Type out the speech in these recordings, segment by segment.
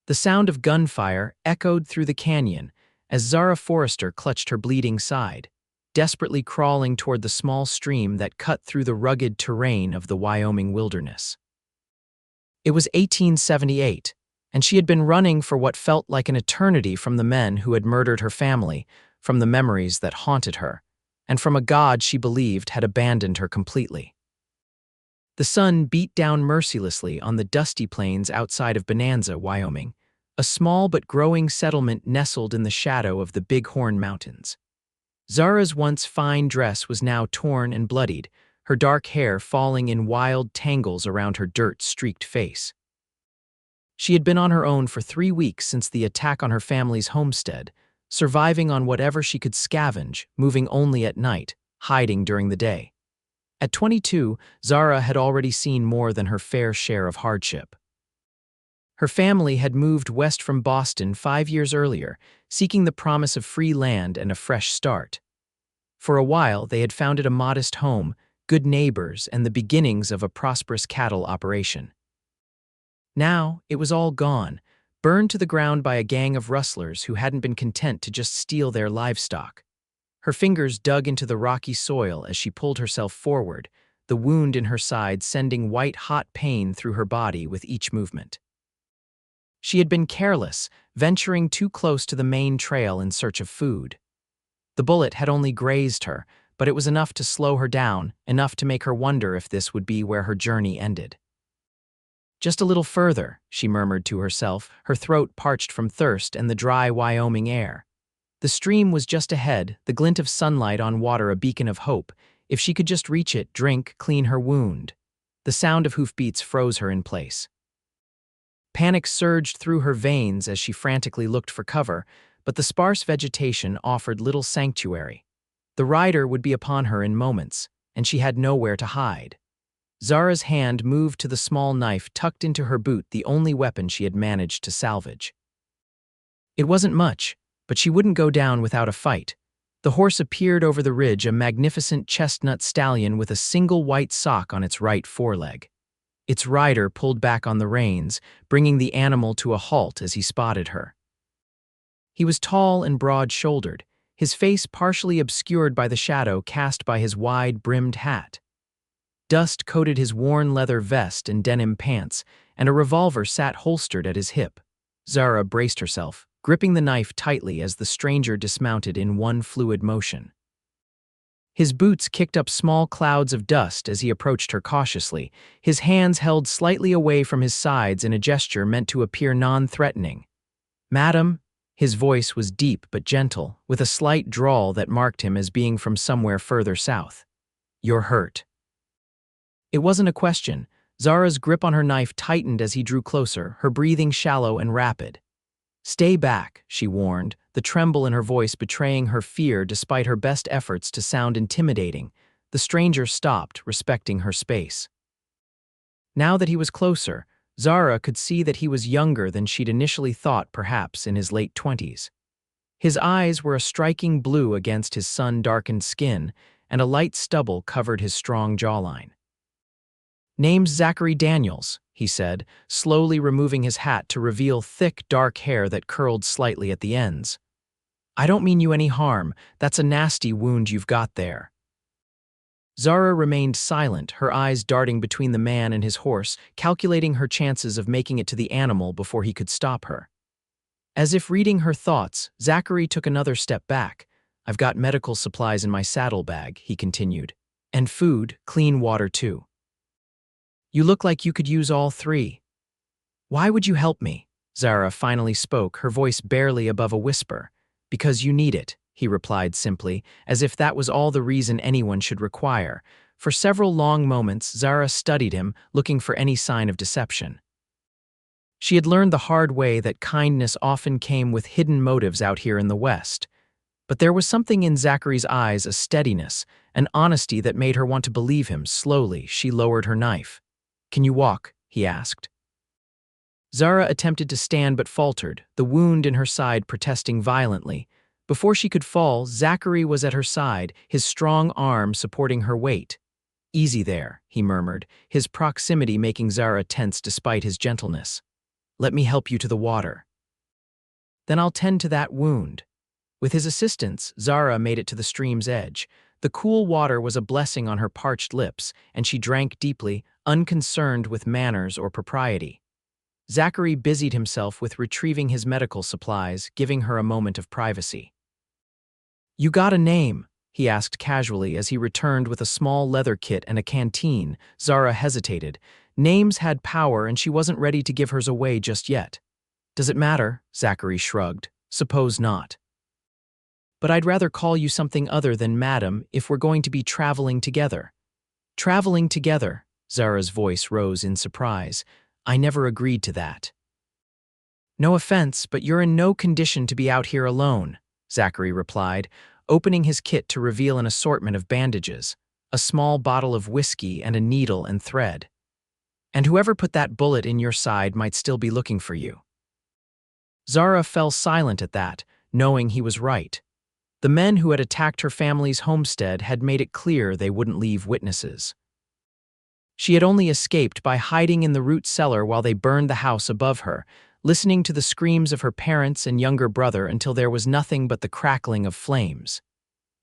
The sound of gunfire echoed through the canyon as Zara Forrester clutched her bleeding side, desperately crawling toward the small stream that cut through the rugged terrain of the Wyoming wilderness. It was 1878, and she had been running for what felt like an eternity from the men who had murdered her family, from the memories that haunted her, and from a God she believed had abandoned her completely. The sun beat down mercilessly on the dusty plains outside of Bonanza, Wyoming, a small but growing settlement nestled in the shadow of the Bighorn Mountains. Zara's once fine dress was now torn and bloodied, her dark hair falling in wild tangles around her dirt-streaked face. She had been on her own for 3 weeks since the attack on her family's homestead, surviving on whatever she could scavenge, moving only at night, hiding during the day. At 22, Zara had already seen more than her fair share of hardship. Her family had moved west from Boston 5 years earlier, seeking the promise of free land and a fresh start. For a while, they had founded a modest home, good neighbors, and the beginnings of a prosperous cattle operation. Now, it was all gone, burned to the ground by a gang of rustlers who hadn't been content to just steal their livestock. Her fingers dug into the rocky soil as she pulled herself forward, the wound in her side sending white-hot pain through her body with each movement. She had been careless, venturing too close to the main trail in search of food. The bullet had only grazed her, but it was enough to slow her down, enough to make her wonder if this would be where her journey ended. Just a little further, she murmured to herself, her throat parched from thirst and the dry Wyoming air. The stream was just ahead, the glint of sunlight on water a beacon of hope. If she could just reach it, drink, clean her wound. The sound of hoofbeats froze her in place. Panic surged through her veins as she frantically looked for cover, but the sparse vegetation offered little sanctuary. The rider would be upon her in moments, and she had nowhere to hide. Zara's hand moved to the small knife tucked into her boot, the only weapon she had managed to salvage. It wasn't much, but she wouldn't go down without a fight. The horse appeared over the ridge, a magnificent chestnut stallion with a single white sock on its right foreleg. Its rider pulled back on the reins, bringing the animal to a halt as he spotted her. He was tall and broad-shouldered, his face partially obscured by the shadow cast by his wide-brimmed hat. Dust coated his worn leather vest and denim pants, and a revolver sat holstered at his hip. Zara braced herself, gripping the knife tightly as the stranger dismounted in one fluid motion. His boots kicked up small clouds of dust as he approached her cautiously, his hands held slightly away from his sides in a gesture meant to appear non-threatening. "Madam," his voice was deep but gentle, with a slight drawl that marked him as being from somewhere further south. "You're hurt." It wasn't a question. Zara's grip on her knife tightened as he drew closer, her breathing shallow and rapid. "Stay back," she warned, the tremble in her voice betraying her fear despite her best efforts to sound intimidating. The stranger stopped, respecting her space. Now that he was closer, Zara could see that he was younger than she'd initially thought, perhaps in his late 20s. His eyes were a striking blue against his sun-darkened skin, and a light stubble covered his strong jawline. "Name's Zachary Daniels," he said, slowly removing his hat to reveal thick, dark hair that curled slightly at the ends. "I don't mean you any harm. That's a nasty wound you've got there." Zara remained silent, her eyes darting between the man and his horse, calculating her chances of making it to the animal before he could stop her. As if reading her thoughts, Zachary took another step back. "I've got medical supplies in my saddlebag," he continued. "And food, clean water too. You look like you could use all three." "Why would you help me?" Zara finally spoke, her voice barely above a whisper. "Because you need it," he replied simply, as if that was all the reason anyone should require. For several long moments, Zara studied him, looking for any sign of deception. She had learned the hard way that kindness often came with hidden motives out here in the West. But there was something in Zachary's eyes, a steadiness, an honesty that made her want to believe him. Slowly, she lowered her knife. "Can you walk?" he asked. Zara attempted to stand but faltered, the wound in her side protesting violently. Before she could fall, Zachary was at her side, his strong arm supporting her weight. "Easy there," he murmured, his proximity making Zara tense despite his gentleness. Let me help you to the water. Then I'll tend to that wound. With his assistance, Zara made it to the stream's edge. The cool water was a blessing on her parched lips, and she drank deeply, unconcerned with manners or propriety. Zachary busied himself with retrieving his medical supplies, giving her a moment of privacy. "You got a name?" he asked casually as he returned with a small leather kit and a canteen. Zara hesitated. Names had power, and she wasn't ready to give hers away just yet. "Does it matter?" Zachary shrugged. "Suppose not. But I'd rather call you something other than madam if we're going to be traveling together." "Traveling together?" Zara's voice rose in surprise. "I never agreed to that." "No offense, but you're in no condition to be out here alone," Zachary replied, opening his kit to reveal an assortment of bandages, a small bottle of whiskey and a needle and thread. "And whoever put that bullet in your side might still be looking for you." Zara fell silent at that, knowing he was right. The men who had attacked her family's homestead had made it clear they wouldn't leave witnesses. She had only escaped by hiding in the root cellar while they burned the house above her, listening to the screams of her parents and younger brother until there was nothing but the crackling of flames.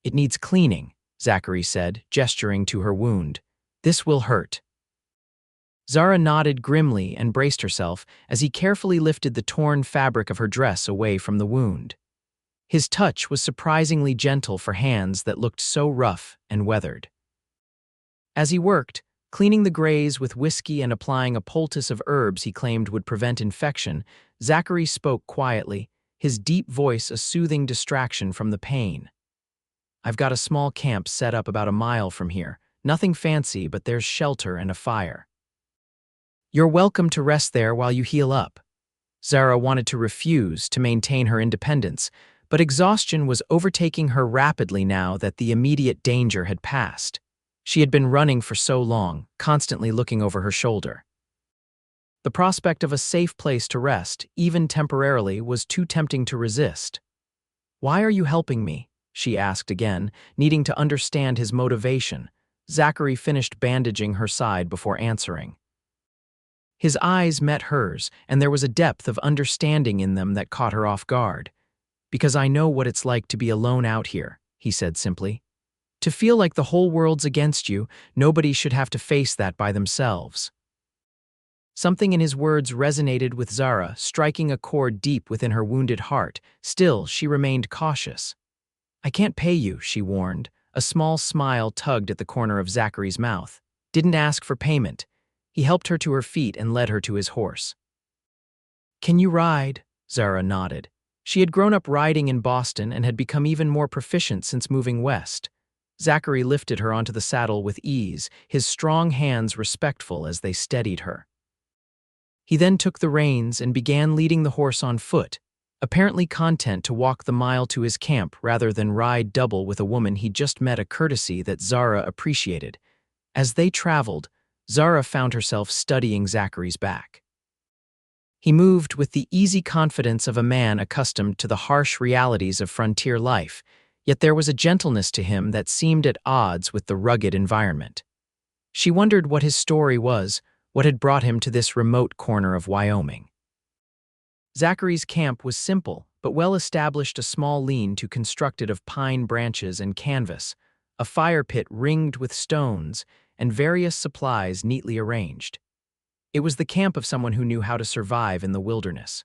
"It needs cleaning," Zachary said, gesturing to her wound. "This will hurt." Zara nodded grimly and braced herself as he carefully lifted the torn fabric of her dress away from the wound. His touch was surprisingly gentle for hands that looked so rough and weathered. As he worked, cleaning the graze with whiskey and applying a poultice of herbs he claimed would prevent infection, Zachary spoke quietly, his deep voice a soothing distraction from the pain. "I've got a small camp set up about a mile from here. Nothing fancy, but there's shelter and a fire. You're welcome to rest there while you heal up." Zara wanted to refuse to maintain her independence, but exhaustion was overtaking her rapidly now that the immediate danger had passed. She had been running for so long, constantly looking over her shoulder. The prospect of a safe place to rest, even temporarily, was too tempting to resist. "Why are you helping me?" she asked again, needing to understand his motivation. Zachary finished bandaging her side before answering. His eyes met hers, and there was a depth of understanding in them that caught her off guard. "Because I know what it's like to be alone out here," he said simply. "To feel like the whole world's against you, nobody should have to face that by themselves." Something in his words resonated with Zara, striking a chord deep within her wounded heart. Still, she remained cautious. "I can't pay you," she warned. A small smile tugged at the corner of Zachary's mouth. "Didn't ask for payment." He helped her to her feet and led her to his horse. "Can you ride?" Zara nodded. She had grown up riding in Boston and had become even more proficient since moving west. Zachary lifted her onto the saddle with ease, his strong hands respectful as they steadied her. He then took the reins and began leading the horse on foot, apparently content to walk the mile to his camp rather than ride double with a woman he'd just met, a courtesy that Zara appreciated. As they traveled, Zara found herself studying Zachary's back. He moved with the easy confidence of a man accustomed to the harsh realities of frontier life, yet there was a gentleness to him that seemed at odds with the rugged environment. She wondered what his story was, what had brought him to this remote corner of Wyoming. Zachary's camp was simple, but well-established, a small lean-to constructed of pine branches and canvas, a fire pit ringed with stones, and various supplies neatly arranged. It was the camp of someone who knew how to survive in the wilderness.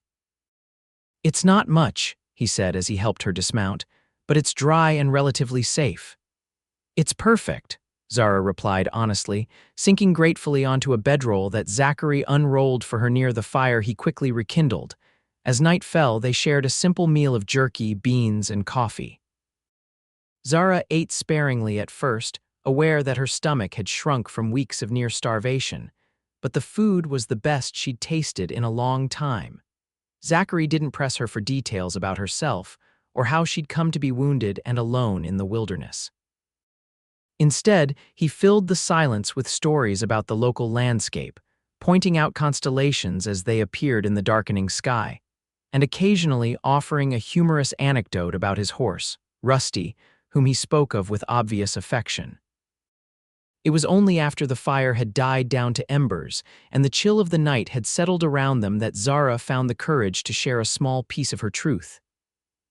"It's not much," he said as he helped her dismount, "but it's dry and relatively safe." "It's perfect," Zara replied honestly, sinking gratefully onto a bedroll that Zachary unrolled for her near the fire he quickly rekindled. As night fell, they shared a simple meal of jerky, beans, and coffee. Zara ate sparingly at first, aware that her stomach had shrunk from weeks of near starvation, but the food was the best she'd tasted in a long time. Zachary didn't press her for details about herself or how she'd come to be wounded and alone in the wilderness. Instead, he filled the silence with stories about the local landscape, pointing out constellations as they appeared in the darkening sky, and occasionally offering a humorous anecdote about his horse, Rusty, whom he spoke of with obvious affection. It was only after the fire had died down to embers and the chill of the night had settled around them that Zara found the courage to share a small piece of her truth.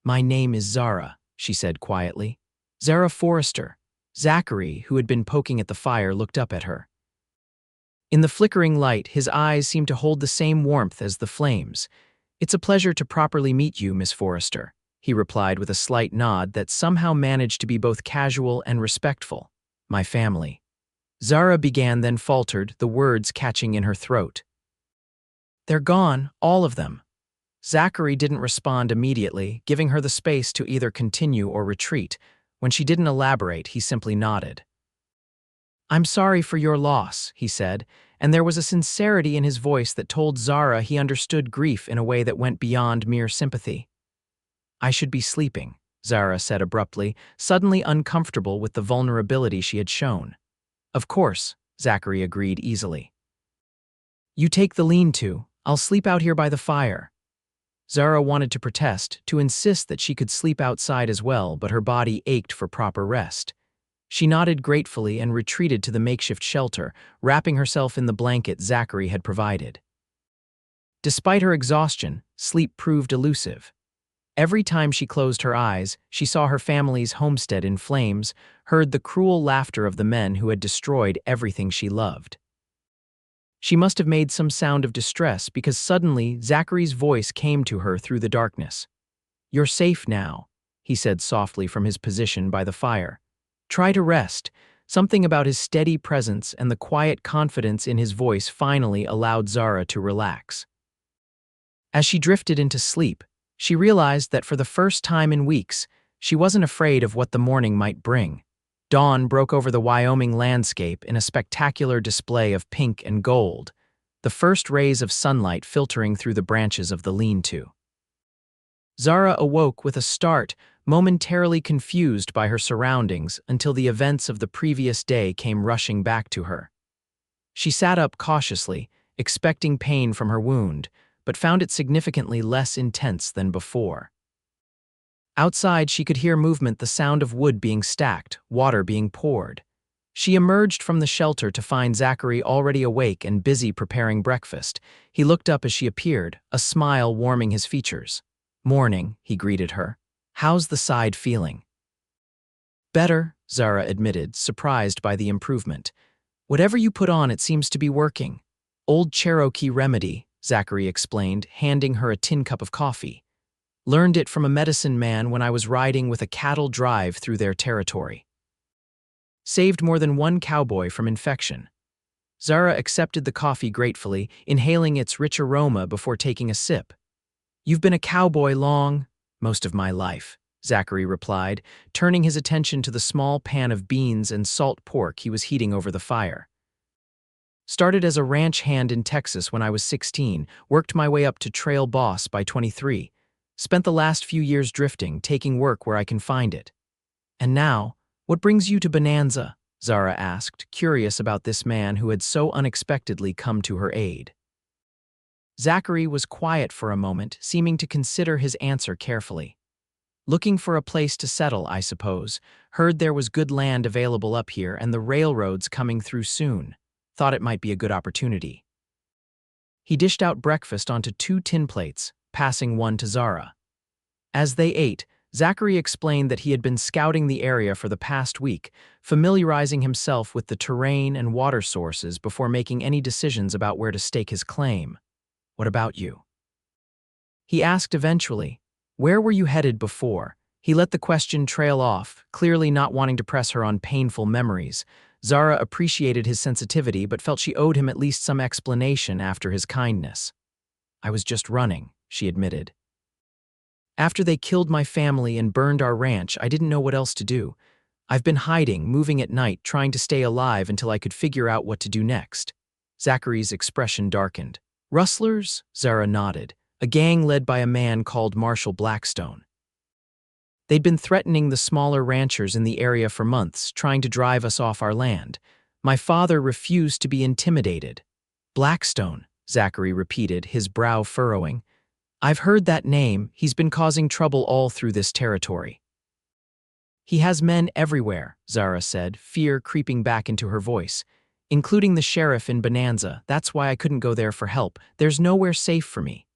"My name is Zara," she said quietly. "Zara Forrester." Zachary, who had been poking at the fire, looked up at her. In the flickering light, his eyes seemed to hold the same warmth as the flames. "It's a pleasure to properly meet you, Miss Forrester," he replied with a slight nod that somehow managed to be both casual and respectful. "My family." Zara began, then faltered, the words catching in her throat. "They're gone, all of them." Zachary didn't respond immediately, giving her the space to either continue or retreat. When she didn't elaborate, he simply nodded. "I'm sorry for your loss," he said, and there was a sincerity in his voice that told Zara he understood grief in a way that went beyond mere sympathy. "I should be sleeping," Zara said abruptly, suddenly uncomfortable with the vulnerability she had shown. "Of course," Zachary agreed easily. "You take the lean-to. I'll sleep out here by the fire." Zara wanted to protest, to insist that she could sleep outside as well, but her body ached for proper rest. She nodded gratefully and retreated to the makeshift shelter, wrapping herself in the blanket Zachary had provided. Despite her exhaustion, sleep proved elusive. Every time she closed her eyes, she saw her family's homestead in flames, heard the cruel laughter of the men who had destroyed everything she loved. She must have made some sound of distress because suddenly Zachary's voice came to her through the darkness. "You're safe now," he said softly from his position by the fire. "Try to rest." Something about his steady presence and the quiet confidence in his voice finally allowed Zara to relax. As she drifted into sleep, she realized that for the first time in weeks, she wasn't afraid of what the morning might bring. Dawn broke over the Wyoming landscape in a spectacular display of pink and gold, the first rays of sunlight filtering through the branches of the lean-to. Zara awoke with a start, momentarily confused by her surroundings until the events of the previous day came rushing back to her. She sat up cautiously, expecting pain from her wound, but found it significantly less intense than before. Outside, she could hear movement, the sound of wood being stacked, water being poured. She emerged from the shelter to find Zachary already awake and busy preparing breakfast. He looked up as she appeared, a smile warming his features. "Morning," he greeted her. "How's the side feeling?" "Better," Zara admitted, surprised by the improvement. "Whatever you put on, it seems to be working." "Old Cherokee remedy," Zachary explained, handing her a tin cup of coffee. "Learned it from a medicine man when I was riding with a cattle drive through their territory. Saved more than one cowboy from infection." Zara accepted the coffee gratefully, inhaling its rich aroma before taking a sip. "You've been a cowboy long?" "Most of my life," Zachary replied, turning his attention to the small pan of beans and salt pork he was heating over the fire. "Started as a ranch hand in Texas when I was 16, worked my way up to trail boss by 23. Spent the last few years drifting, taking work where I can find it." "And now, what brings you to Bonanza?" Zara asked, curious about this man who had so unexpectedly come to her aid. Zachary was quiet for a moment, seeming to consider his answer carefully. "Looking for a place to settle, I suppose. Heard there was good land available up here and the railroads coming through soon. Thought it might be a good opportunity." He dished out breakfast onto 2 tin plates, passing one to Zara. As they ate, Zachary explained that he had been scouting the area for the past week, familiarizing himself with the terrain and water sources before making any decisions about where to stake his claim. "What about you?" he asked eventually. "Where were you headed before?" He let the question trail off, clearly not wanting to press her on painful memories. Zara appreciated his sensitivity but felt she owed him at least some explanation after his kindness. "I was just running," she admitted. "After they killed my family and burned our ranch, I didn't know what else to do. I've been hiding, moving at night, trying to stay alive until I could figure out what to do next." Zachary's expression darkened. "Rustlers?" Zara nodded. "A gang led by a man called Marshall Blackstone. They'd been threatening the smaller ranchers in the area for months, trying to drive us off our land. My father refused to be intimidated." "Blackstone," Zachary repeated, his brow furrowing. "I've heard that name. He's been causing trouble all through this territory." He has men everywhere, Zara said, fear creeping back into her voice. Including the sheriff in Bonanza. That's why I couldn't go there for help. There's nowhere safe for me.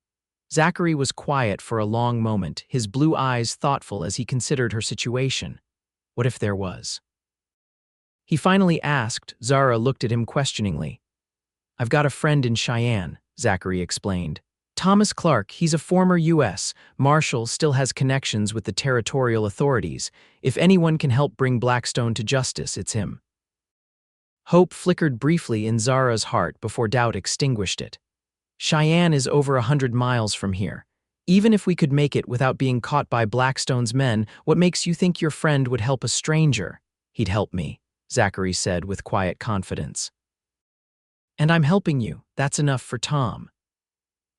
Zachary was quiet for a long moment, his blue eyes thoughtful as he considered her situation. What if there was? He finally asked. Zara looked at him questioningly. I've got a friend in Cheyenne, Zachary explained. Thomas Clark, he's a former U.S. Marshal, still has connections with the territorial authorities. If anyone can help bring Blackstone to justice, it's him. Hope flickered briefly in Zara's heart before doubt extinguished it. Cheyenne is over 100 miles from here. Even if we could make it without being caught by Blackstone's men, what makes you think your friend would help a stranger? He'd help me, Zachary said with quiet confidence. And I'm helping you. That's enough for Tom.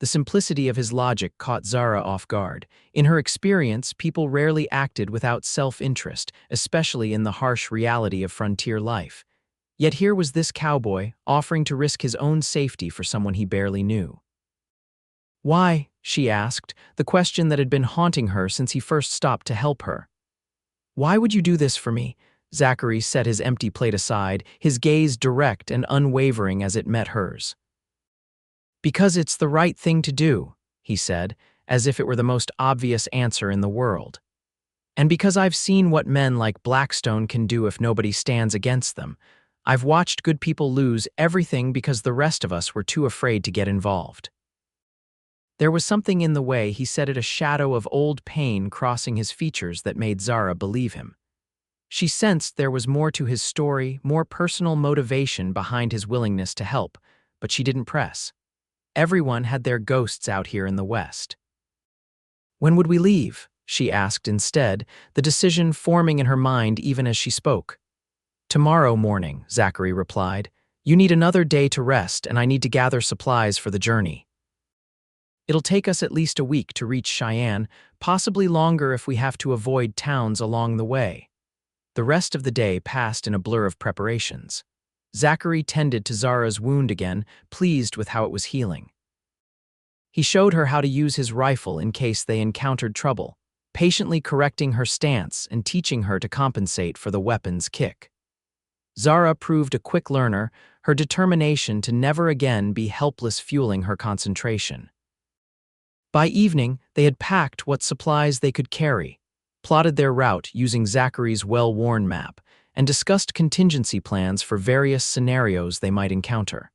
The simplicity of his logic caught Zara off guard. In her experience, people rarely acted without self-interest, especially in the harsh reality of frontier life. Yet here was this cowboy, offering to risk his own safety for someone he barely knew. Why? She asked, the question that had been haunting her since he first stopped to help her. Why would you do this for me? Zachary set his empty plate aside, his gaze direct and unwavering as it met hers. Because it's the right thing to do, he said, as if it were the most obvious answer in the world. And because I've seen what men like Blackstone can do if nobody stands against them. I've watched good people lose everything because the rest of us were too afraid to get involved. There was something in the way he said it, a shadow of old pain crossing his features that made Zara believe him. She sensed there was more to his story, more personal motivation behind his willingness to help, but she didn't press. Everyone had their ghosts out here in the West. When would we leave? She asked instead, the decision forming in her mind even as she spoke. Tomorrow morning, Zachary replied. You need another day to rest, and I need to gather supplies for the journey. It'll take us at least a week to reach Cheyenne, possibly longer if we have to avoid towns along the way. The rest of the day passed in a blur of preparations. Zachary tended to Zara's wound again, pleased with how it was healing. He showed her how to use his rifle in case they encountered trouble, patiently correcting her stance and teaching her to compensate for the weapon's kick. Zara proved a quick learner, her determination to never again be helpless fueling her concentration. By evening, they had packed what supplies they could carry, plotted their route using Zachary's well-worn map, and discussed contingency plans for various scenarios they might encounter.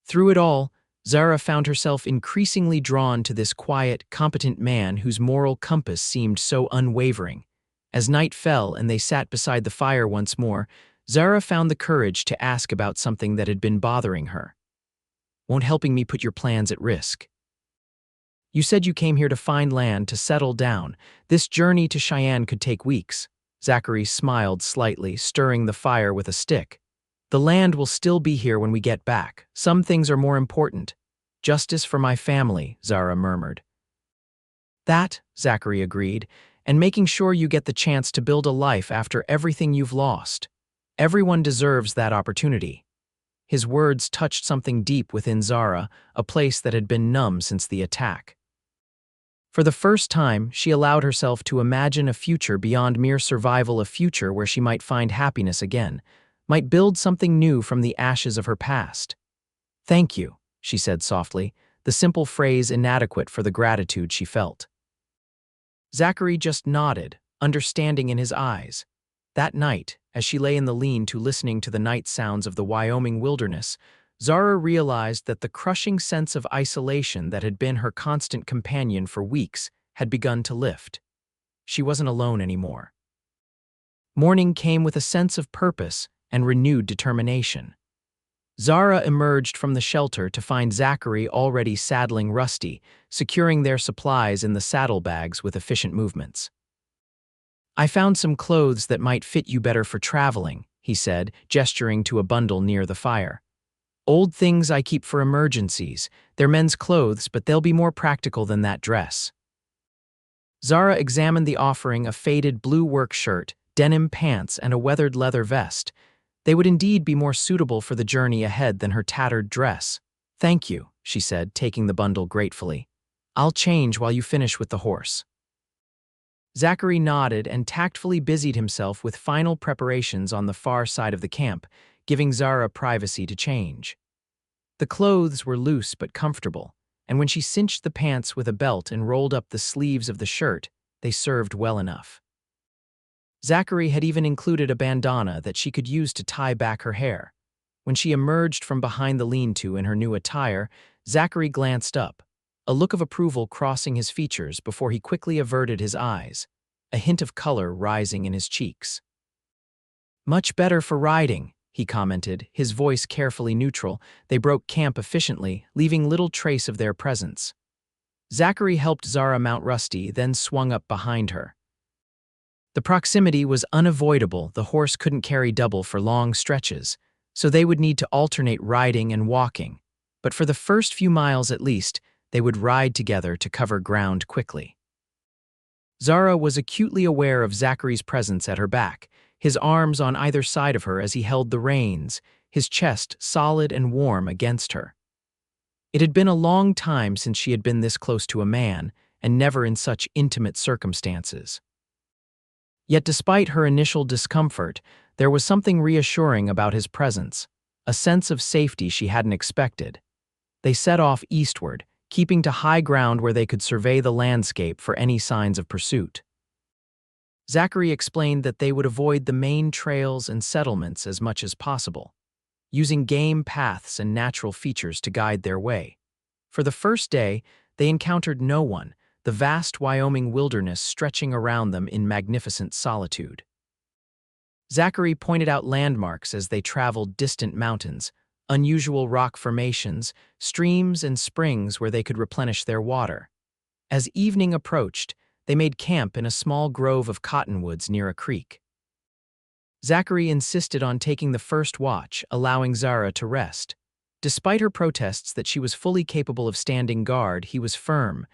Through it all, Zara found herself increasingly drawn to this quiet, competent man whose moral compass seemed so unwavering. As night fell and they sat beside the fire once more, Zara found the courage to ask about something that had been bothering her. Won't helping me put your plans at risk? You said you came here to find land to settle down. This journey to Cheyenne could take weeks. Zachary smiled slightly, stirring the fire with a stick. The land will still be here when we get back. Some things are more important. Justice for my family, Zara murmured. That, Zachary agreed, and making sure you get the chance to build a life after everything you've lost. Everyone deserves that opportunity. His words touched something deep within Zara, a place that had been numb since the attack. For the first time, she allowed herself to imagine a future beyond mere survival, a future where she might find happiness again, might build something new from the ashes of her past. Thank you, she said softly, the simple phrase inadequate for the gratitude she felt. Zachary just nodded, understanding in his eyes. That night, as she lay in the lean-to listening to the night sounds of the Wyoming wilderness, Zara realized that the crushing sense of isolation that had been her constant companion for weeks had begun to lift. She wasn't alone anymore. Morning came with a sense of purpose and renewed determination. Zara emerged from the shelter to find Zachary already saddling Rusty, securing their supplies in the saddlebags with efficient movements. I found some clothes that might fit you better for traveling, he said, gesturing to a bundle near the fire. Old things I keep for emergencies. They're men's clothes, but they'll be more practical than that dress. Zara examined the offering, a faded blue work shirt, denim pants, and a weathered leather vest. They would indeed be more suitable for the journey ahead than her tattered dress. Thank you, she said, taking the bundle gratefully. I'll change while you finish with the horse. Zachary nodded and tactfully busied himself with final preparations on the far side of the camp, giving Zara privacy to change. The clothes were loose but comfortable, and when she cinched the pants with a belt and rolled up the sleeves of the shirt, they served well enough. Zachary had even included a bandana that she could use to tie back her hair. When she emerged from behind the lean-to in her new attire, Zachary glanced up, a look of approval crossing his features before he quickly averted his eyes, a hint of color rising in his cheeks. "Much better for riding," he commented, his voice carefully neutral. They broke camp efficiently, leaving little trace of their presence. Zachary helped Zara mount Rusty, then swung up behind her. The proximity was unavoidable. The horse couldn't carry double for long stretches, so they would need to alternate riding and walking. But for the first few miles at least, they would ride together to cover ground quickly. Zara was acutely aware of Zachary's presence at her back, his arms on either side of her as he held the reins, his chest solid and warm against her. It had been a long time since she had been this close to a man, and never in such intimate circumstances. Yet despite her initial discomfort, there was something reassuring about his presence, a sense of safety she hadn't expected. They set off eastward, keeping to high ground where they could survey the landscape for any signs of pursuit. Zachary explained that they would avoid the main trails and settlements as much as possible, using game paths and natural features to guide their way. For the first day, they encountered no one, the vast Wyoming wilderness stretching around them in magnificent solitude. Zachary pointed out landmarks as they traveled distant mountains, unusual rock formations, streams and springs where they could replenish their water. As evening approached, they made camp in a small grove of cottonwoods near a creek. Zachary insisted on taking the first watch, allowing Zara to rest. Despite her protests that she was fully capable of standing guard, he was firm.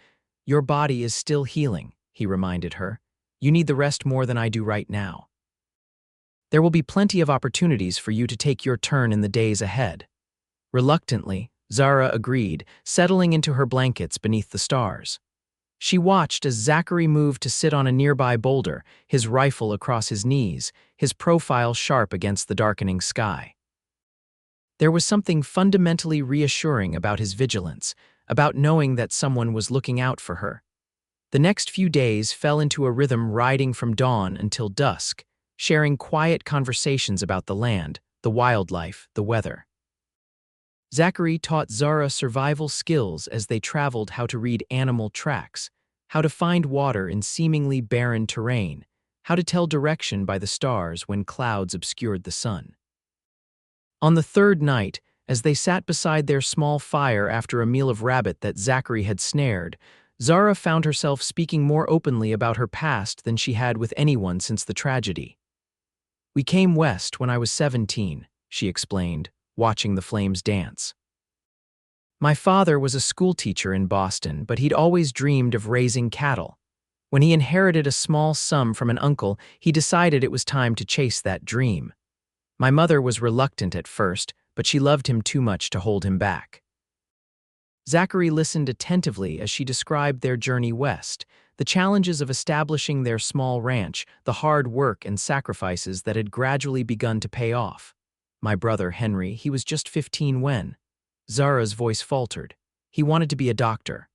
"Your body is still healing," he reminded her. "You need the rest more than I do right now. There will be plenty of opportunities for you to take your turn in the days ahead." Reluctantly, Zara agreed, settling into her blankets beneath the stars. She watched as Zachary moved to sit on a nearby boulder, his rifle across his knees, his profile sharp against the darkening sky. There was something fundamentally reassuring about his vigilance, about knowing that someone was looking out for her. The next few days fell into a rhythm riding from dawn until dusk, sharing quiet conversations about the land, the wildlife, the weather. Zachary taught Zara survival skills as they traveled: how to read animal tracks, how to find water in seemingly barren terrain, how to tell direction by the stars when clouds obscured the sun. On the third night, as they sat beside their small fire after a meal of rabbit that Zachary had snared, Zara found herself speaking more openly about her past than she had with anyone since the tragedy. "We came west when I was 17, she explained, watching the flames dance. "My father was a schoolteacher in Boston, but he'd always dreamed of raising cattle. When he inherited a small sum from an uncle, he decided it was time to chase that dream. My mother was reluctant at first, but she loved him too much to hold him back." Zachary listened attentively as she described their journey west, the challenges of establishing their small ranch, the hard work and sacrifices that had gradually begun to pay off. "My brother, Henry, he was just 15 when..." Zara's voice faltered. "He wanted to be a doctor.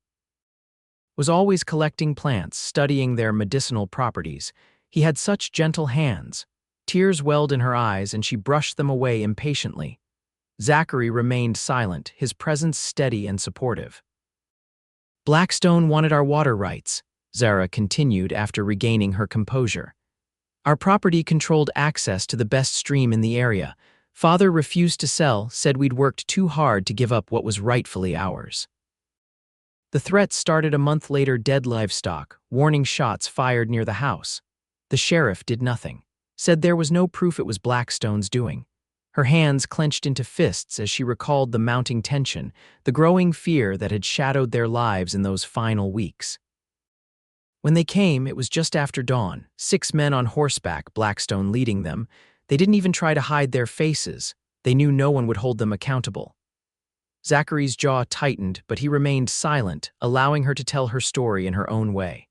Was always collecting plants, studying their medicinal properties. He had such gentle hands." Tears welled in her eyes and she brushed them away impatiently. Zachary remained silent, his presence steady and supportive. "Blackstone wanted our water rights," Zara continued after regaining her composure. "Our property controlled access to the best stream in the area. Father refused to sell, said we'd worked too hard to give up what was rightfully ours." The threat started a month later: dead livestock, warning shots fired near the house. The sheriff did nothing, said there was no proof it was Blackstone's doing. Her hands clenched into fists as she recalled the mounting tension, the growing fear that had shadowed their lives in those final weeks. When they came, it was just after dawn, 6 men on horseback, Blackstone leading them. They didn't even try to hide their faces. They knew no one would hold them accountable. Zachary's jaw tightened, but he remained silent, allowing her to tell her story in her own way.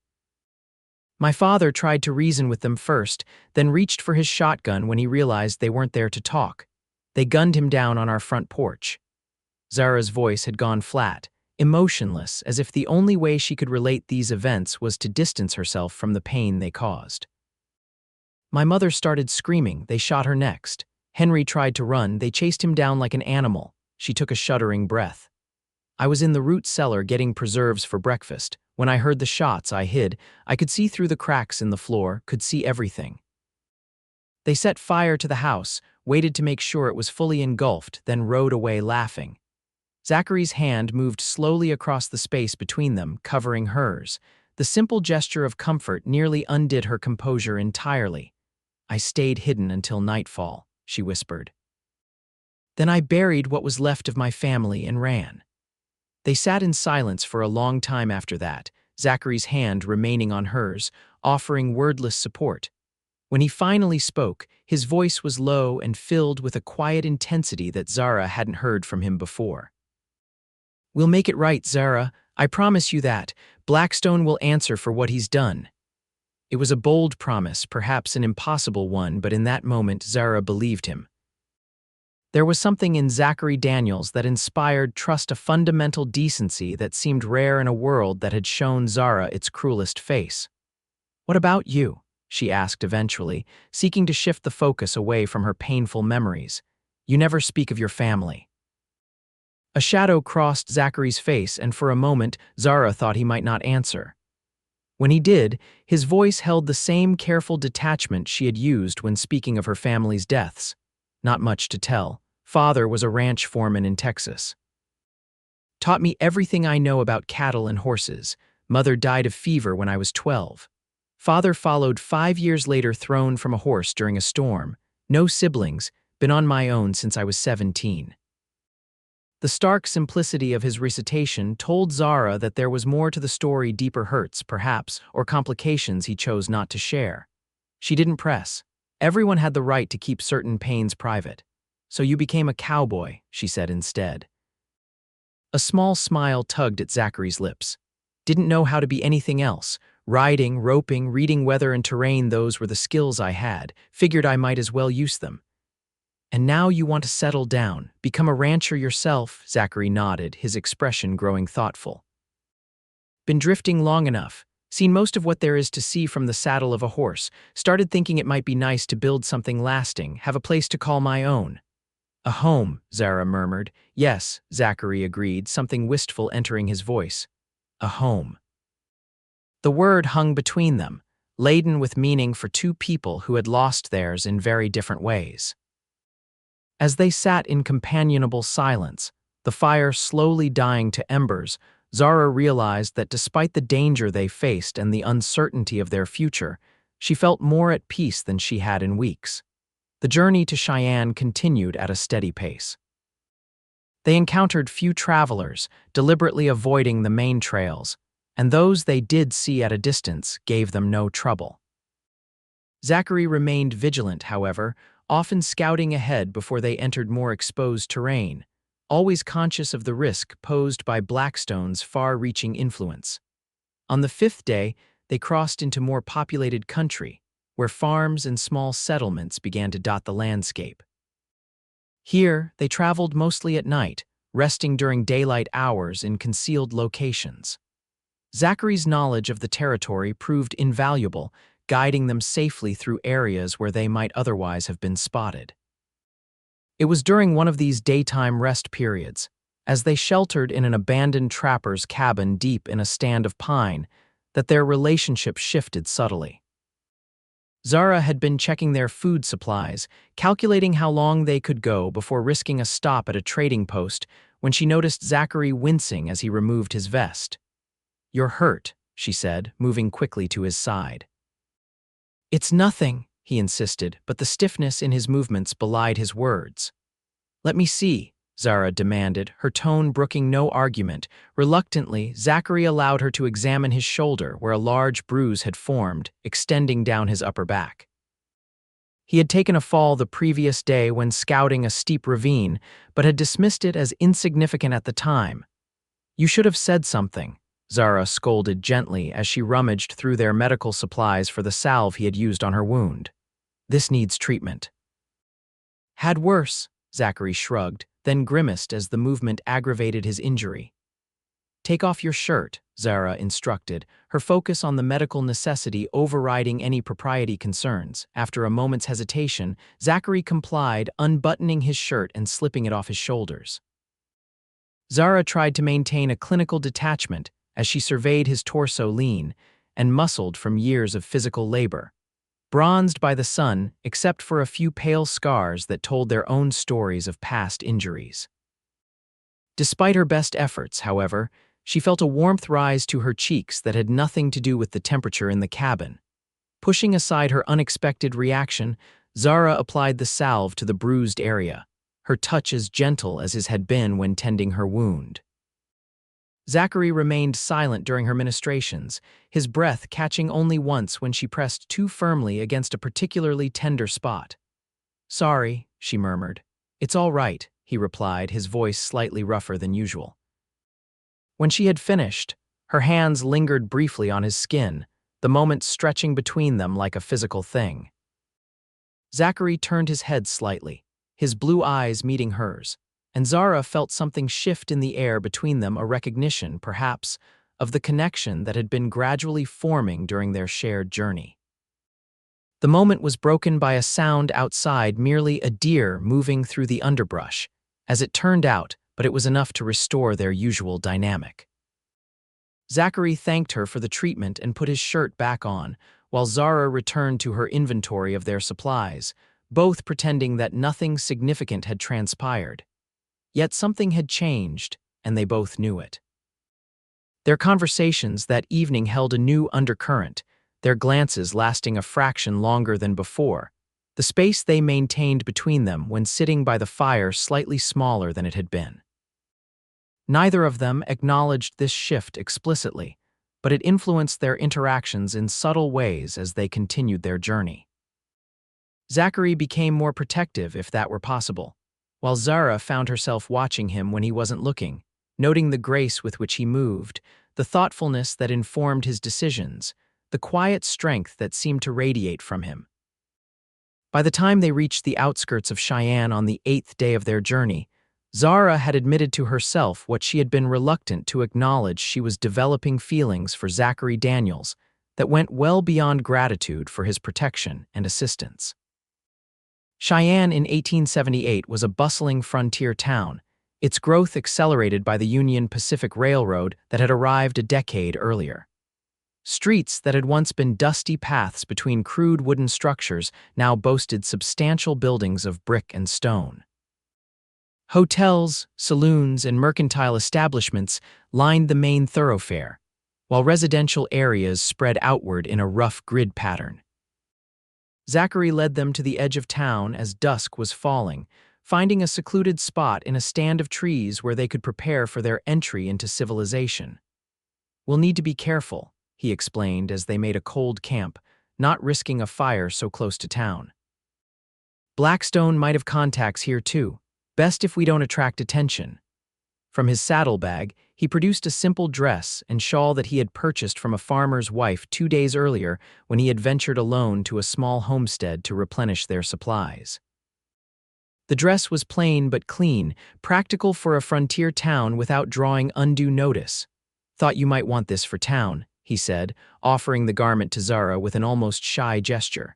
My father tried to reason with them first, then reached for his shotgun when he realized they weren't there to talk. They gunned him down on our front porch. Zara's voice had gone flat, emotionless, as if the only way she could relate these events was to distance herself from the pain they caused. My mother started screaming. They shot her next. Henry tried to run. They chased him down like an animal. She took a shuddering breath. I was in the root cellar getting preserves for breakfast. When I heard the shots, I hid. I could see through the cracks in the floor, could see everything. They set fire to the house, waited to make sure it was fully engulfed, then rode away laughing. Zachary's hand moved slowly across the space between them, covering hers. The simple gesture of comfort nearly undid her composure entirely. I stayed hidden until nightfall, she whispered. Then I buried what was left of my family and ran. They sat in silence for a long time after that, Zachary's hand remaining on hers, offering wordless support. When he finally spoke, his voice was low and filled with a quiet intensity that Zara hadn't heard from him before. "We'll make it right, Zara. I promise you that. Blackstone will answer for what he's done." It was a bold promise, perhaps an impossible one, but in that moment Zara believed him. There was something in Zachary Daniels that inspired trust, a fundamental decency that seemed rare in a world that had shown Zara its cruelest face. "What about you?" she asked eventually, seeking to shift the focus away from her painful memories. "You never speak of your family." A shadow crossed Zachary's face, and for a moment, Zara thought he might not answer. When he did, his voice held the same careful detachment she had used when speaking of her family's deaths. "Not much to tell. Father was a ranch foreman in Texas. Taught me everything I know about cattle and horses. Mother died of fever when I was 12. Father followed 5 years later, thrown from a horse during a storm. No siblings, been on my own since I was 17. The stark simplicity of his recitation told Zara that there was more to the story, deeper hurts, perhaps, or complications he chose not to share. She didn't press. Everyone had the right to keep certain pains private. "So you became a cowboy," she said instead. A small smile tugged at Zachary's lips. "Didn't know how to be anything else. Riding, roping, reading weather and terrain, those were the skills I had. Figured I might as well use them." "And now you want to settle down, become a rancher yourself?" Zachary nodded, his expression growing thoughtful. "Been drifting long enough. Seen most of what there is to see from the saddle of a horse. Started thinking it might be nice to build something lasting, have a place to call my own." "A home," Zara murmured. "Yes," Zachary agreed, something wistful entering his voice. "A home." The word hung between them, laden with meaning for two people who had lost theirs in very different ways. As they sat in companionable silence, the fire slowly dying to embers, Zara realized that despite the danger they faced and the uncertainty of their future, she felt more at peace than she had in weeks. The journey to Cheyenne continued at a steady pace. They encountered few travelers, deliberately avoiding the main trails, and those they did see at a distance gave them no trouble. Zachary remained vigilant, however, often scouting ahead before they entered more exposed terrain, always conscious of the risk posed by Blackstone's far-reaching influence. On the 5th day, they crossed into more populated country, where farms and small settlements began to dot the landscape. Here, they traveled mostly at night, resting during daylight hours in concealed locations. Zachary's knowledge of the territory proved invaluable, guiding them safely through areas where they might otherwise have been spotted. It was during one of these daytime rest periods, as they sheltered in an abandoned trapper's cabin deep in a stand of pine, that their relationship shifted subtly. Zara had been checking their food supplies, calculating how long they could go before risking a stop at a trading post, when she noticed Zachary wincing as he removed his vest. "You're hurt," she said, moving quickly to his side. "It's nothing," he insisted, but the stiffness in his movements belied his words. "Let me see," Zara demanded, her tone brooking no argument. Reluctantly, Zachary allowed her to examine his shoulder, where a large bruise had formed, extending down his upper back. He had taken a fall the previous day when scouting a steep ravine, but had dismissed it as insignificant at the time. "You should have said something." Zara scolded gently as she rummaged through their medical supplies for the salve he had used on her wound. This needs treatment. Had worse, Zachary shrugged, then grimaced as the movement aggravated his injury. Take off your shirt, Zara instructed, her focus on the medical necessity overriding any propriety concerns. After a moment's hesitation, Zachary complied, unbuttoning his shirt and slipping it off his shoulders. Zara tried to maintain a clinical detachment as she surveyed his torso lean and muscled from years of physical labor. Bronzed by the sun, except for a few pale scars that told their own stories of past injuries. Despite her best efforts, however, she felt a warmth rise to her cheeks that had nothing to do with the temperature in the cabin. Pushing aside her unexpected reaction, Zara applied the salve to the bruised area, her touch as gentle as his had been when tending her wound. Zachary remained silent during her ministrations, his breath catching only once when she pressed too firmly against a particularly tender spot. "Sorry," she murmured. "It's all right," he replied, his voice slightly rougher than usual. When she had finished, her hands lingered briefly on his skin, the moment stretching between them like a physical thing. Zachary turned his head slightly, his blue eyes meeting hers, and Zara felt something shift in the air between them, a recognition, perhaps, of the connection that had been gradually forming during their shared journey. The moment was broken by a sound outside, merely a deer moving through the underbrush, as it turned out, but it was enough to restore their usual dynamic. Zachary thanked her for the treatment and put his shirt back on, while Zara returned to her inventory of their supplies, both pretending that nothing significant had transpired. Yet something had changed, and they both knew it. Their conversations that evening held a new undercurrent, their glances lasting a fraction longer than before, the space they maintained between them when sitting by the fire slightly smaller than it had been. Neither of them acknowledged this shift explicitly, but it influenced their interactions in subtle ways as they continued their journey. Zachary became more protective, if that were possible, while Zara found herself watching him when he wasn't looking, noting the grace with which he moved, the thoughtfulness that informed his decisions, the quiet strength that seemed to radiate from him. By the time they reached the outskirts of Cheyenne on the 8th day of their journey, Zara had admitted to herself what she had been reluctant to acknowledge: she was developing feelings for Zachary Daniels that went well beyond gratitude for his protection and assistance. Cheyenne in 1878 was a bustling frontier town, its growth accelerated by the Union Pacific Railroad that had arrived a decade earlier. Streets that had once been dusty paths between crude wooden structures now boasted substantial buildings of brick and stone. Hotels, saloons, and mercantile establishments lined the main thoroughfare, while residential areas spread outward in a rough grid pattern. Zachary led them to the edge of town as dusk was falling, finding a secluded spot in a stand of trees where they could prepare for their entry into civilization. "We'll need to be careful," he explained as they made a cold camp, not risking a fire so close to town. "Blackstone might have contacts here too. Best if we don't attract attention." From his saddlebag, he produced a simple dress and shawl that he had purchased from a farmer's wife 2 days earlier when he had ventured alone to a small homestead to replenish their supplies. The dress was plain but clean, practical for a frontier town without drawing undue notice. "Thought you might want this for town," he said, offering the garment to Zara with an almost shy gesture.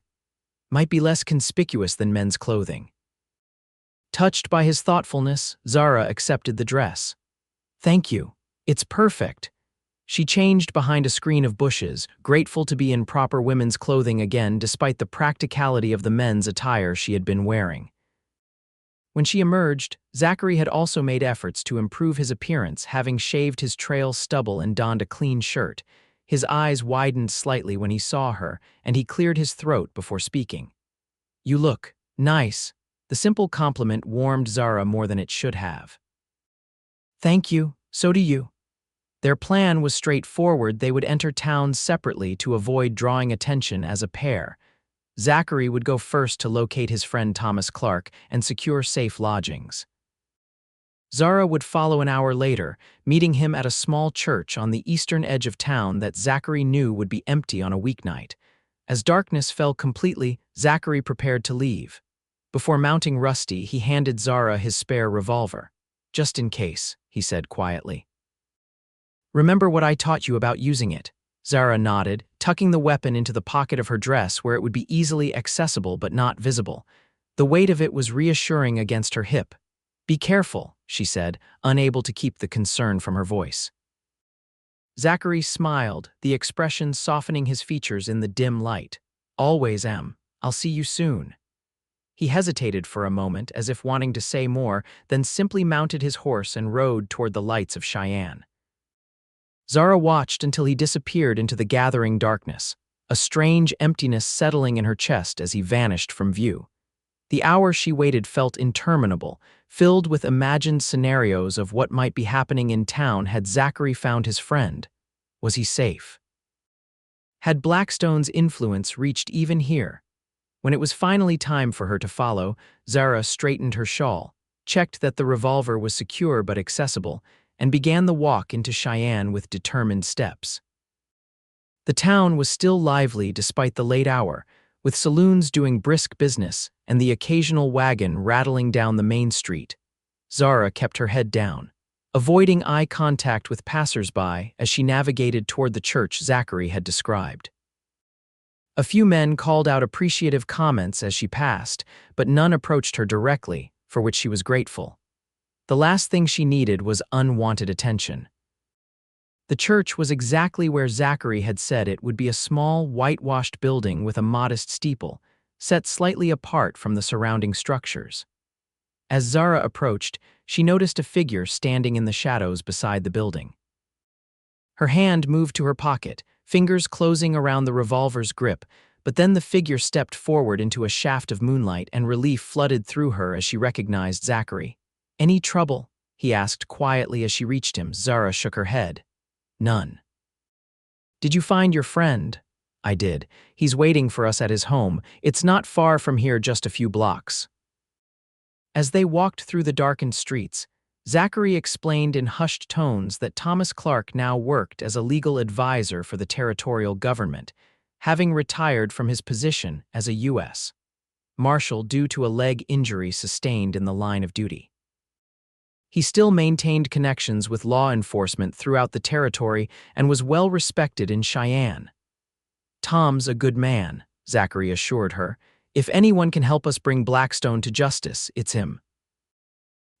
"Might be less conspicuous than men's clothing." Touched by his thoughtfulness, Zara accepted the dress. "Thank you. It's perfect." She changed behind a screen of bushes, grateful to be in proper women's clothing again despite the practicality of the men's attire she had been wearing. When she emerged, Zachary had also made efforts to improve his appearance, having shaved his trail stubble and donned a clean shirt. His eyes widened slightly when he saw her, and he cleared his throat before speaking. "You look nice." The simple compliment warmed Zara more than it should have. "Thank you, so do you." Their plan was straightforward: they would enter town separately to avoid drawing attention as a pair. Zachary would go first to locate his friend Thomas Clark and secure safe lodgings. Zara would follow an hour later, meeting him at a small church on the eastern edge of town that Zachary knew would be empty on a weeknight. As darkness fell completely, Zachary prepared to leave. Before mounting Rusty, he handed Zara his spare revolver. "Just in case," he said quietly. "Remember what I taught you about using it?" Zara nodded, tucking the weapon into the pocket of her dress where it would be easily accessible but not visible. The weight of it was reassuring against her hip. "Be careful," she said, unable to keep the concern from her voice. Zachary smiled, the expression softening his features in the dim light. "Always am. I'll see you soon." He hesitated for a moment, as if wanting to say more, then simply mounted his horse and rode toward the lights of Cheyenne. Zara watched until he disappeared into the gathering darkness, a strange emptiness settling in her chest as he vanished from view. The hour she waited felt interminable, filled with imagined scenarios of what might be happening in town had Zachary found his friend. Was he safe? Had Blackstone's influence reached even here? When it was finally time for her to follow, Zara straightened her shawl, checked that the revolver was secure but accessible, and began the walk into Cheyenne with determined steps. The town was still lively despite the late hour, with saloons doing brisk business and the occasional wagon rattling down the main street. Zara kept her head down, avoiding eye contact with passers-by as she navigated toward the church Zachary had described. A few men called out appreciative comments as she passed, but none approached her directly, for which she was grateful. The last thing she needed was unwanted attention. The church was exactly where Zachary had said it would be, a small, whitewashed building with a modest steeple, set slightly apart from the surrounding structures. As Zara approached, she noticed a figure standing in the shadows beside the building. Her hand moved to her pocket, fingers closing around the revolver's grip, but then the figure stepped forward into a shaft of moonlight and relief flooded through her as she recognized Zachary. "Any trouble?" he asked quietly as she reached him. Zara shook her head. "None." "Did you find your friend?" "I did. He's waiting for us at his home. It's not far from here, just a few blocks." As they walked through the darkened streets, Zachary explained in hushed tones that Thomas Clark now worked as a legal advisor for the territorial government, having retired from his position as a U.S. Marshal due to a leg injury sustained in the line of duty. He still maintained connections with law enforcement throughout the territory and was well respected in Cheyenne. "Tom's a good man," Zachary assured her. "If anyone can help us bring Blackstone to justice, it's him."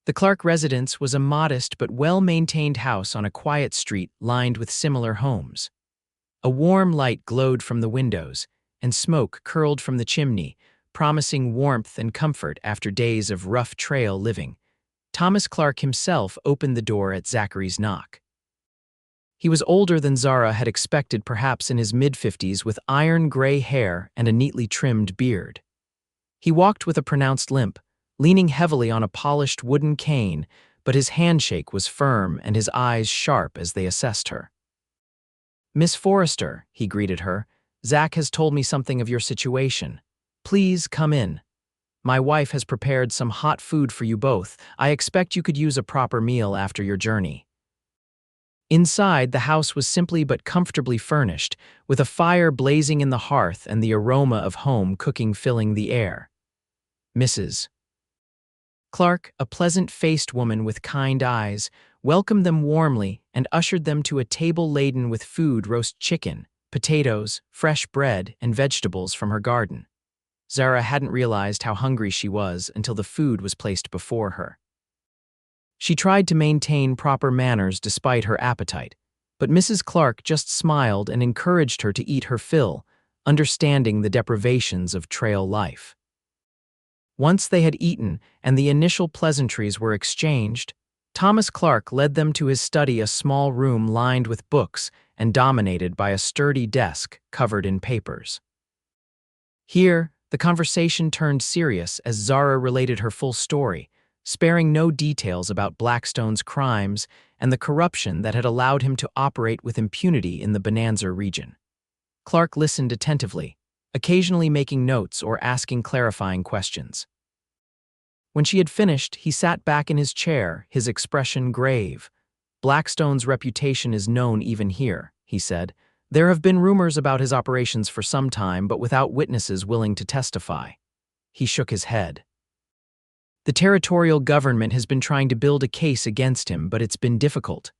The Clark residence was a modest but well-maintained house on a quiet street lined with similar homes. A warm light glowed from the windows, and smoke curled from the chimney, promising warmth and comfort after days of rough trail living. Thomas Clark himself opened the door at Zachary's knock. He was older than Zara had expected, perhaps in his mid-50s, with iron-gray hair and a neatly trimmed beard. He walked with a pronounced limp, leaning heavily on a polished wooden cane, but his handshake was firm and his eyes sharp as they assessed her. "Miss Forrester," he greeted her, "Zach has told me something of your situation. Please come in. My wife has prepared some hot food for you both. I expect you could use a proper meal after your journey." Inside, the house was simply but comfortably furnished, with a fire blazing in the hearth and the aroma of home cooking filling the air. Mrs. Clark, a pleasant-faced woman with kind eyes, welcomed them warmly and ushered them to a table laden with food: roast chicken, potatoes, fresh bread, and vegetables from her garden. Zara hadn't realized how hungry she was until the food was placed before her. She tried to maintain proper manners despite her appetite, but Mrs. Clark just smiled and encouraged her to eat her fill, understanding the deprivations of trail life. Once they had eaten and the initial pleasantries were exchanged, Thomas Clark led them to his study, a small room lined with books and dominated by a sturdy desk covered in papers. Here, the conversation turned serious as Zara related her full story, sparing no details about Blackstone's crimes and the corruption that had allowed him to operate with impunity in the Bonanza region. Clark listened attentively, occasionally making notes or asking clarifying questions. When she had finished, he sat back in his chair, his expression grave. "Blackstone's reputation is known even here," he said. "There have been rumors about his operations for some time, but without witnesses willing to testify." He shook his head. "The territorial government has been trying to build a case against him, but it's been difficult."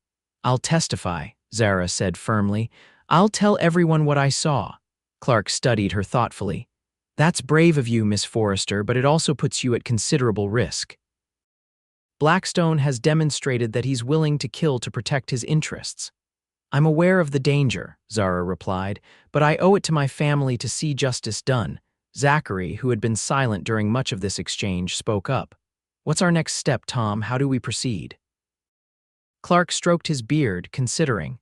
"I'll testify," Zara said firmly. "I'll tell everyone what I saw." Clark studied her thoughtfully. "That's brave of you, Miss Forrester, but it also puts you at considerable risk. Blackstone has demonstrated that he's willing to kill to protect his interests." "I'm aware of the danger," Zara replied, "but I owe it to my family to see justice done." Zachary, who had been silent during much of this exchange, spoke up. "What's our next step, Tom? How do we proceed?" Clark stroked his beard, considering.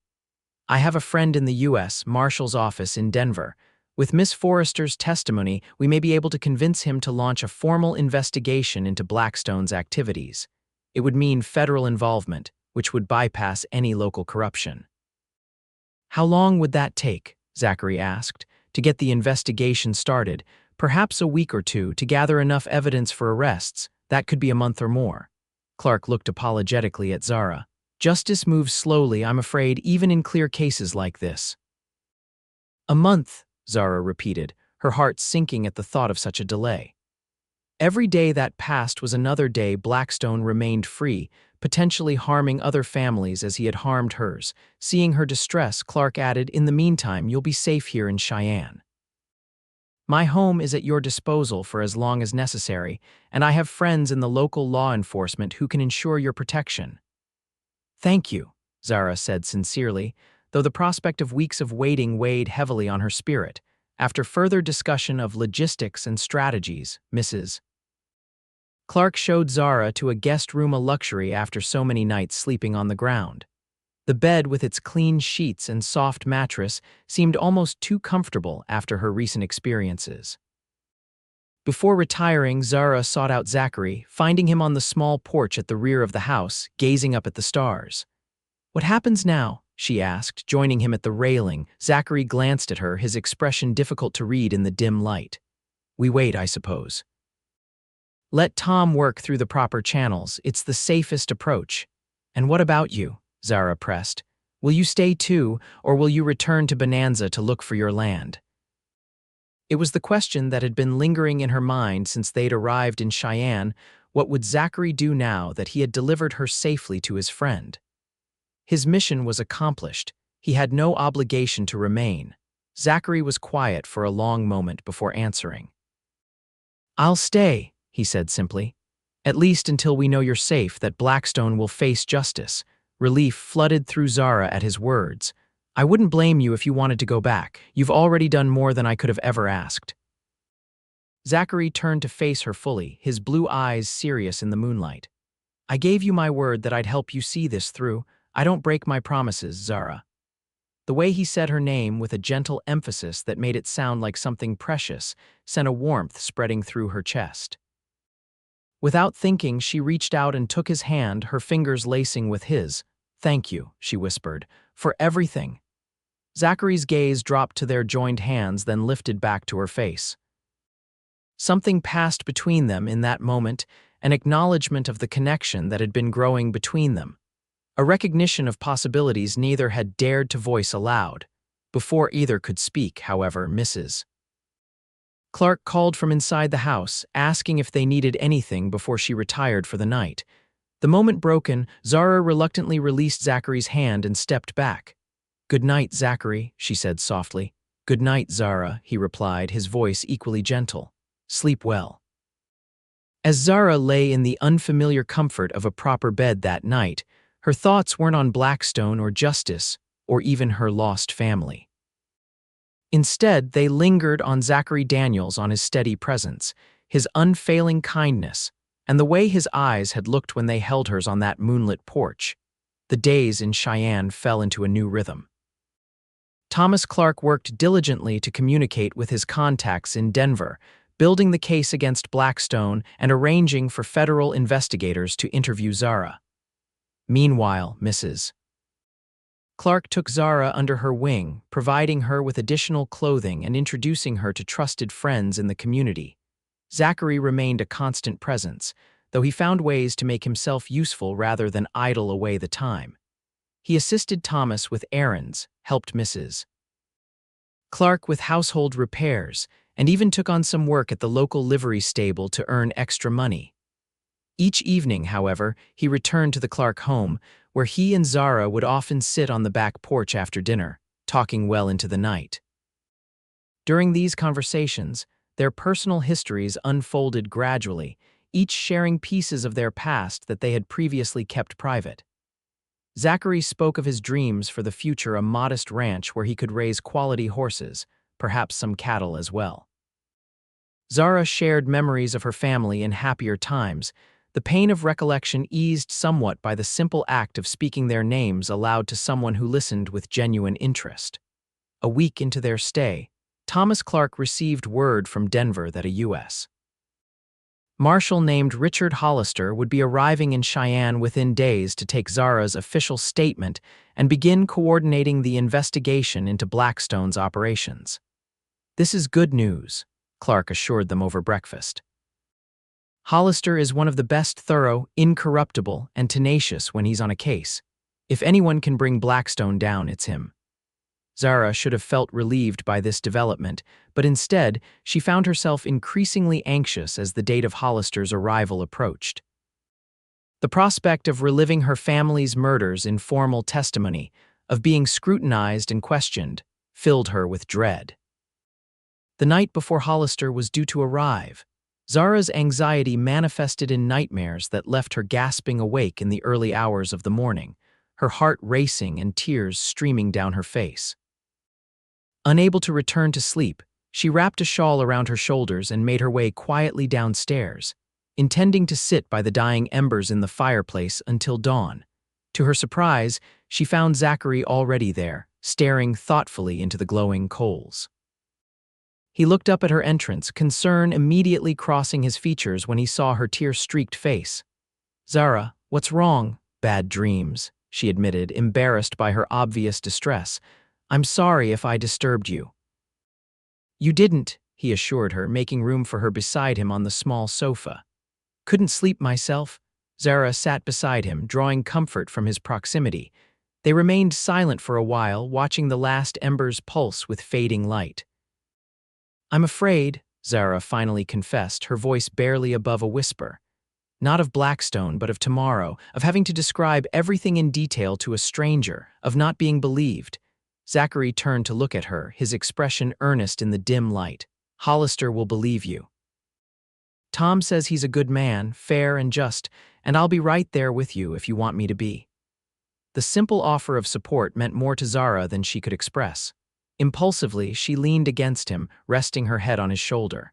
"I have a friend in the U.S. Marshal's office in Denver. With Miss Forrester's testimony, we may be able to convince him to launch a formal investigation into Blackstone's activities. It would mean federal involvement, which would bypass any local corruption." "How long would that take?" Zachary asked. "To get the investigation started, perhaps a week or two to gather enough evidence for arrests. That could be a month or more." Clark looked apologetically at Zara. "Justice moves slowly, I'm afraid, even in clear cases like this." "A month," Zara repeated, her heart sinking at the thought of such a delay. Every day that passed was another day Blackstone remained free, potentially harming other families as he had harmed hers. Seeing her distress, Clark added, "In the meantime, you'll be safe here in Cheyenne. My home is at your disposal for as long as necessary, and I have friends in the local law enforcement who can ensure your protection." "Thank you," Zara said sincerely, though the prospect of weeks of waiting weighed heavily on her spirit. After further discussion of logistics and strategies, Mrs. Clark showed Zara to a guest room, a luxury after so many nights sleeping on the ground. The bed, with its clean sheets and soft mattress, seemed almost too comfortable after her recent experiences. Before retiring, Zara sought out Zachary, finding him on the small porch at the rear of the house, gazing up at the stars. "What happens now?" she asked, joining him at the railing. Zachary glanced at her, his expression difficult to read in the dim light. "We wait, I suppose. Let Tom work through the proper channels. It's the safest approach." "And what about you?" Zara pressed. "Will you stay too, or will you return to Bonanza to look for your land?" It was the question that had been lingering in her mind since they'd arrived in Cheyenne. What would Zachary do now that he had delivered her safely to his friend? His mission was accomplished. He had no obligation to remain. Zachary was quiet for a long moment before answering. "I'll stay," he said simply. "At least until we know you're safe, that Blackstone will face justice." Relief flooded through Zara at his words. "I wouldn't blame you if you wanted to go back. You've already done more than I could have ever asked." Zachary turned to face her fully, his blue eyes serious in the moonlight. "I gave you my word that I'd help you see this through. I don't break my promises, Zara." The way he said her name with a gentle emphasis that made it sound like something precious sent a warmth spreading through her chest. Without thinking, she reached out and took his hand, her fingers lacing with his. "Thank you," she whispered, "for everything." Zachary's gaze dropped to their joined hands, then lifted back to her face. Something passed between them in that moment, an acknowledgement of the connection that had been growing between them. A recognition of possibilities neither had dared to voice aloud. Before either could speak, however, Mrs. Clark called from inside the house, asking if they needed anything before she retired for the night. The moment broken, Zara reluctantly released Zachary's hand and stepped back. "Good night, Zachary," she said softly. "Good night, Zara," he replied, his voice equally gentle. "Sleep well." As Zara lay in the unfamiliar comfort of a proper bed that night, her thoughts weren't on Blackstone or justice, or even her lost family. Instead, they lingered on Zachary Daniels, on his steady presence, his unfailing kindness, and the way his eyes had looked when they held hers on that moonlit porch. The days in Cheyenne fell into a new rhythm. Thomas Clark worked diligently to communicate with his contacts in Denver, building the case against Blackstone and arranging for federal investigators to interview Zara. Meanwhile, Mrs. Clark took Zara under her wing, providing her with additional clothing and introducing her to trusted friends in the community. Zachary remained a constant presence, though he found ways to make himself useful rather than idle away the time. He assisted Thomas with errands, helped Mrs. Clark with household repairs, and even took on some work at the local livery stable to earn extra money. Each evening, however, he returned to the Clark home, where he and Zara would often sit on the back porch after dinner, talking well into the night. During these conversations, their personal histories unfolded gradually, each sharing pieces of their past that they had previously kept private. Zachary spoke of his dreams for the future, a modest ranch where he could raise quality horses, perhaps some cattle as well. Zara shared memories of her family in happier times. The pain of recollection eased somewhat by the simple act of speaking their names aloud to someone who listened with genuine interest. A week into their stay, Thomas Clark received word from Denver that a U.S. Marshal named Richard Hollister would be arriving in Cheyenne within days to take Zara's official statement and begin coordinating the investigation into Blackstone's operations. "This is good news," Clark assured them over breakfast. "Hollister is one of the best, thorough, incorruptible, and tenacious when he's on a case. If anyone can bring Blackstone down, it's him." Zara should have felt relieved by this development, but instead, she found herself increasingly anxious as the date of Hollister's arrival approached. The prospect of reliving her family's murders in formal testimony, of being scrutinized and questioned, filled her with dread. The night before Hollister was due to arrive, Zara's anxiety manifested in nightmares that left her gasping awake in the early hours of the morning, her heart racing and tears streaming down her face. Unable to return to sleep, she wrapped a shawl around her shoulders and made her way quietly downstairs, intending to sit by the dying embers in the fireplace until dawn. To her surprise, she found Zachary already there, staring thoughtfully into the glowing coals. He looked up at her entrance, concern immediately crossing his features when he saw her tear-streaked face. "Zara, what's wrong?" "Bad dreams," she admitted, embarrassed by her obvious distress. "I'm sorry if I disturbed you." "You didn't," he assured her, making room for her beside him on the small sofa. "Couldn't sleep myself." Zara sat beside him, drawing comfort from his proximity. They remained silent for a while, watching the last embers pulse with fading light. "I'm afraid," Zara finally confessed, her voice barely above a whisper. "Not of Blackstone, but of tomorrow, of having to describe everything in detail to a stranger, of not being believed." Zachary turned to look at her, his expression earnest in the dim light. "Hollister will believe you. Tom says he's a good man, fair and just, and I'll be right there with you if you want me to be." The simple offer of support meant more to Zara than she could express. Impulsively, she leaned against him, resting her head on his shoulder.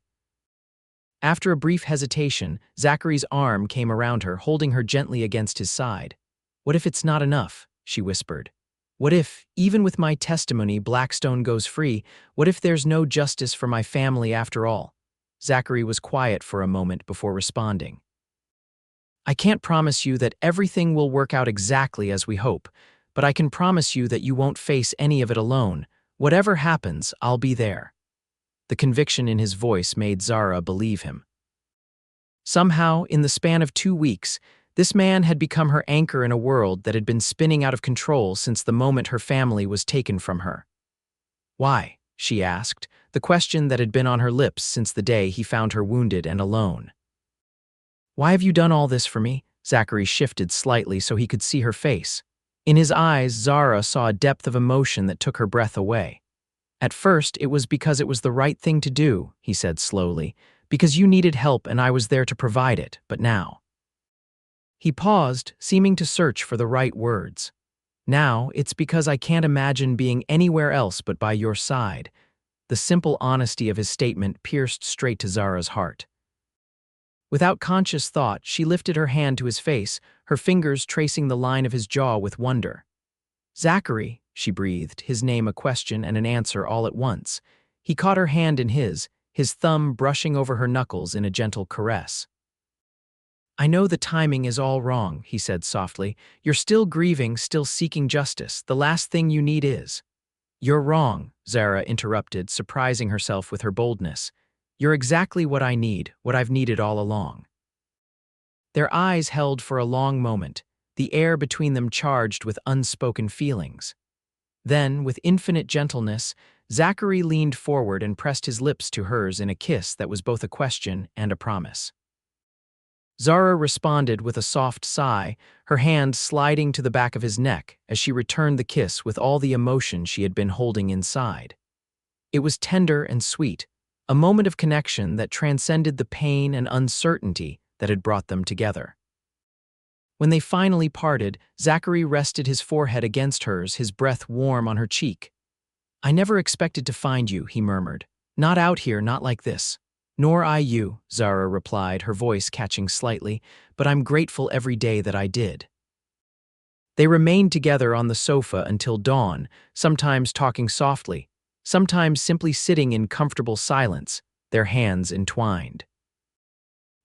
After a brief hesitation, Zachary's arm came around her, holding her gently against his side. "What if it's not enough?" she whispered. "What if, even with my testimony, Blackstone goes free? What if there's no justice for my family after all?" Zachary was quiet for a moment before responding. "I can't promise you that everything will work out exactly as we hope, but I can promise you that you won't face any of it alone. Whatever happens, I'll be there." The conviction in his voice made Zara believe him. Somehow, in the span of 2 weeks, this man had become her anchor in a world that had been spinning out of control since the moment her family was taken from her. "Why?" she asked, the question that had been on her lips since the day he found her wounded and alone. "Why have you done all this for me?" Zachary shifted slightly so he could see her face. In his eyes, Zara saw a depth of emotion that took her breath away. "At first, it was because it was the right thing to do," he said slowly, "because you needed help and I was there to provide it, but now—" He paused, seeming to search for the right words. "Now, it's because I can't imagine being anywhere else but by your side." The simple honesty of his statement pierced straight to Zara's heart. Without conscious thought, she lifted her hand to his face, her fingers tracing the line of his jaw with wonder. "Zachary," she breathed, his name a question and an answer all at once. He caught her hand in his thumb brushing over her knuckles in a gentle caress. "I know the timing is all wrong," he said softly. "You're still grieving, still seeking justice. The last thing you need is—" "You're wrong," Zara interrupted, surprising herself with her boldness. "You're exactly what I need, what I've needed all along." Their eyes held for a long moment, the air between them charged with unspoken feelings. Then, with infinite gentleness, Zachary leaned forward and pressed his lips to hers in a kiss that was both a question and a promise. Zara responded with a soft sigh, her hand sliding to the back of his neck as she returned the kiss with all the emotion she had been holding inside. It was tender and sweet, a moment of connection that transcended the pain and uncertainty that had brought them together. When they finally parted, Zachary rested his forehead against hers, his breath warm on her cheek. "I never expected to find you," he murmured. "Not out here, not like this." "Nor I you," Zara replied, her voice catching slightly, "but I'm grateful every day that I did." They remained together on the sofa until dawn, sometimes talking softly, sometimes simply sitting in comfortable silence, their hands entwined.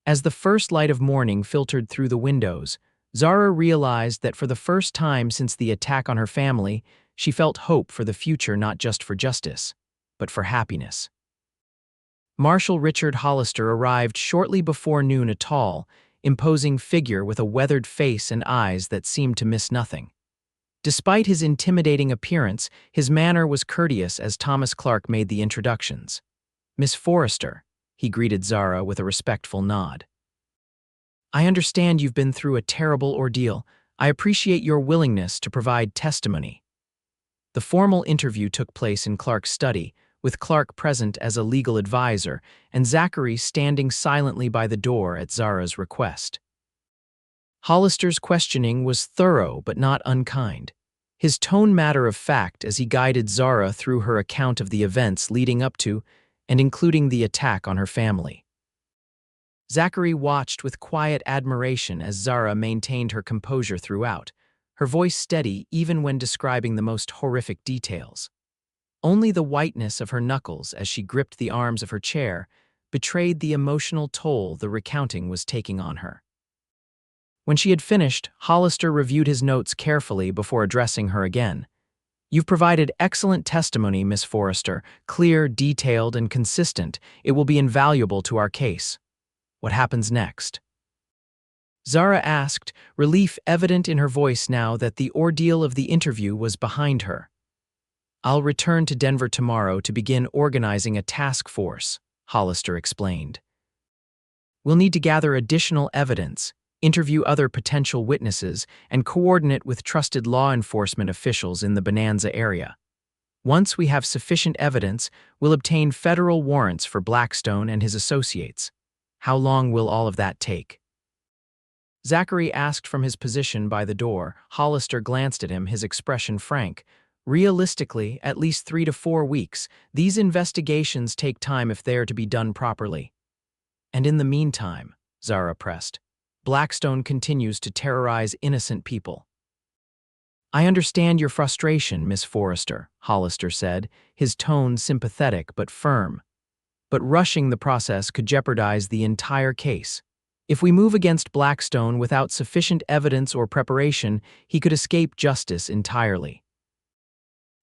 As the first light of morning filtered through the windows, Zara realized that for the first time since the attack on her family, she felt hope for the future, not just for justice, but for happiness. Marshal Richard Hollister arrived shortly before noon, a tall, imposing figure with a weathered face and eyes that seemed to miss nothing. Despite his intimidating appearance, his manner was courteous as Thomas Clark made the introductions. "Miss Forrester," he greeted Zara with a respectful nod. "I understand you've been through a terrible ordeal. I appreciate your willingness to provide testimony." The formal interview took place in Clark's study, with Clark present as a legal advisor and Zachary standing silently by the door at Zara's request. Hollister's questioning was thorough but not unkind, his tone matter-of-fact as he guided Zara through her account of the events leading up to and including the attack on her family. Zachary watched with quiet admiration as Zara maintained her composure throughout, her voice steady even when describing the most horrific details. Only the whiteness of her knuckles as she gripped the arms of her chair betrayed the emotional toll the recounting was taking on her. When she had finished, Hollister reviewed his notes carefully before addressing her again. "You've provided excellent testimony, Miss Forrester, clear, detailed, and consistent. It will be invaluable to our case. What happens next?" Zara asked, relief evident in her voice now that the ordeal of the interview was behind her. "I'll return to Denver tomorrow to begin organizing a task force," Hollister explained. "We'll need to gather additional evidence, interview other potential witnesses, and coordinate with trusted law enforcement officials in the Bonanza area. Once we have sufficient evidence, we'll obtain federal warrants for Blackstone and his associates. How long will all of that take?" Zachary asked from his position by the door. Hollister glanced at him, his expression frank. "Realistically, at least 3 to 4 weeks. These investigations take time if they are to be done properly." "And in the meantime," Zara pressed, "Blackstone continues to terrorize innocent people." "I understand your frustration, Miss Forrester," Hollister said, his tone sympathetic but firm. "But rushing the process could jeopardize the entire case. If we move against Blackstone without sufficient evidence or preparation, he could escape justice entirely."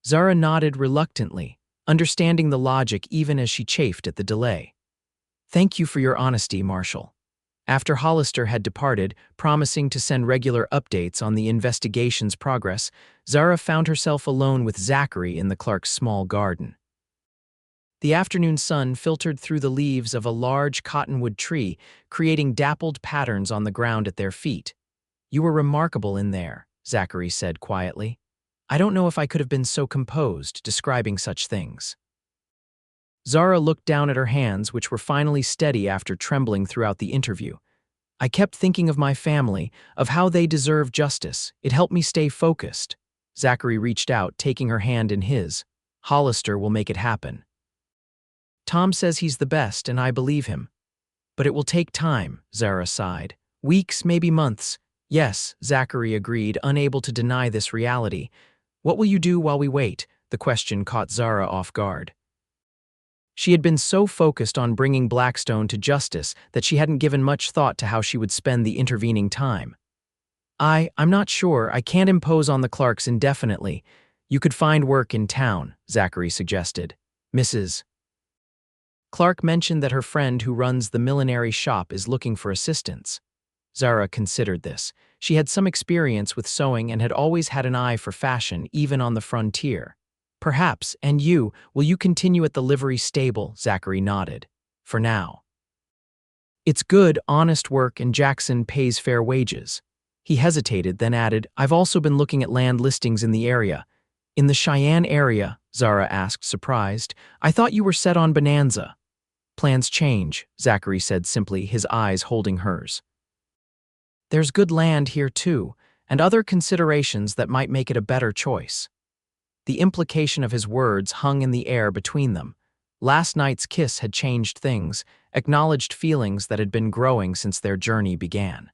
Zara nodded reluctantly, understanding the logic even as she chafed at the delay. "Thank you for your honesty, Marshal." After Hollister had departed, promising to send regular updates on the investigation's progress, Zara found herself alone with Zachary in the Clark's small garden. The afternoon sun filtered through the leaves of a large cottonwood tree, creating dappled patterns on the ground at their feet. "You were remarkable in there," Zachary said quietly. "I don't know if I could have been so composed describing such things." Zara looked down at her hands, which were finally steady after trembling throughout the interview. "I kept thinking of my family, of how they deserve justice. It helped me stay focused." Zachary reached out, taking her hand in his. "Hollister will make it happen. Tom says he's the best, and I believe him. But it will take time," Zara sighed. "Weeks, maybe months." "Yes," Zachary agreed, unable to deny this reality. "What will you do while we wait?" The question caught Zara off guard. She had been so focused on bringing Blackstone to justice that she hadn't given much thought to how she would spend the intervening time. I'm not sure. I can't impose on the Clarks indefinitely. You could find work in town," Zachary suggested. Mrs. Clark mentioned that her friend who runs the millinery shop is looking for assistance. Zara considered this. She had some experience with sewing and had always had an eye for fashion, even on the frontier. Perhaps, and will you continue at the livery stable? Zachary nodded. For now. It's good, honest work and Jackson pays fair wages. He hesitated, then added, I've also been looking at land listings in the area. In the Cheyenne area? Zara asked, surprised. I thought you were set on Bonanza. Plans change, Zachary said simply, his eyes holding hers. There's good land here too, and other considerations that might make it a better choice. The implication of his words hung in the air between them. Last night's kiss had changed things, acknowledged feelings that had been growing since their journey began.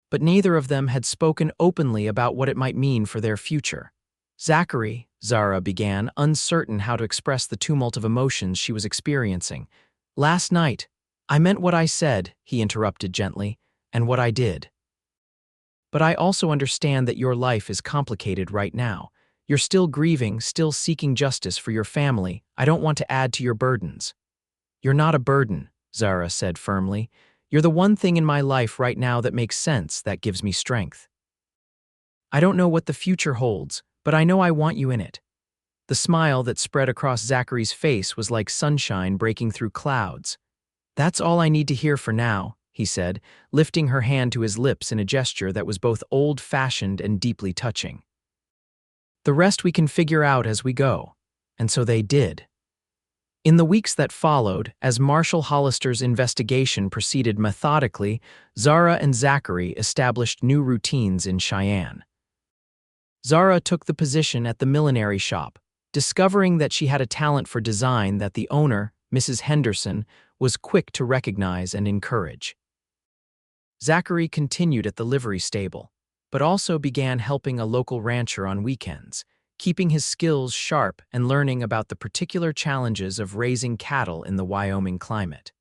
But neither of them had spoken openly about what it might mean for their future. Zachary, Zara began, uncertain how to express the tumult of emotions she was experiencing. Last night, I meant what I said, he interrupted gently, and what I did. But I also understand that your life is complicated right now. You're still grieving, still seeking justice for your family. I don't want to add to your burdens. You're not a burden, Zara said firmly. You're the one thing in my life right now that makes sense, that gives me strength. I don't know what the future holds, but I know I want you in it. The smile that spread across Zachary's face was like sunshine breaking through clouds. That's all I need to hear for now, he said, lifting her hand to his lips in a gesture that was both old-fashioned and deeply touching. The rest we can figure out as we go. And so they did. In the weeks that followed, as Marshal Hollister's investigation proceeded methodically, Zara and Zachary established new routines in Cheyenne. Zara took the position at the millinery shop, discovering that she had a talent for design that the owner, Mrs. Henderson, was quick to recognize and encourage. Zachary continued at the livery stable, but also began helping a local rancher on weekends, keeping his skills sharp and learning about the particular challenges of raising cattle in the Wyoming climate.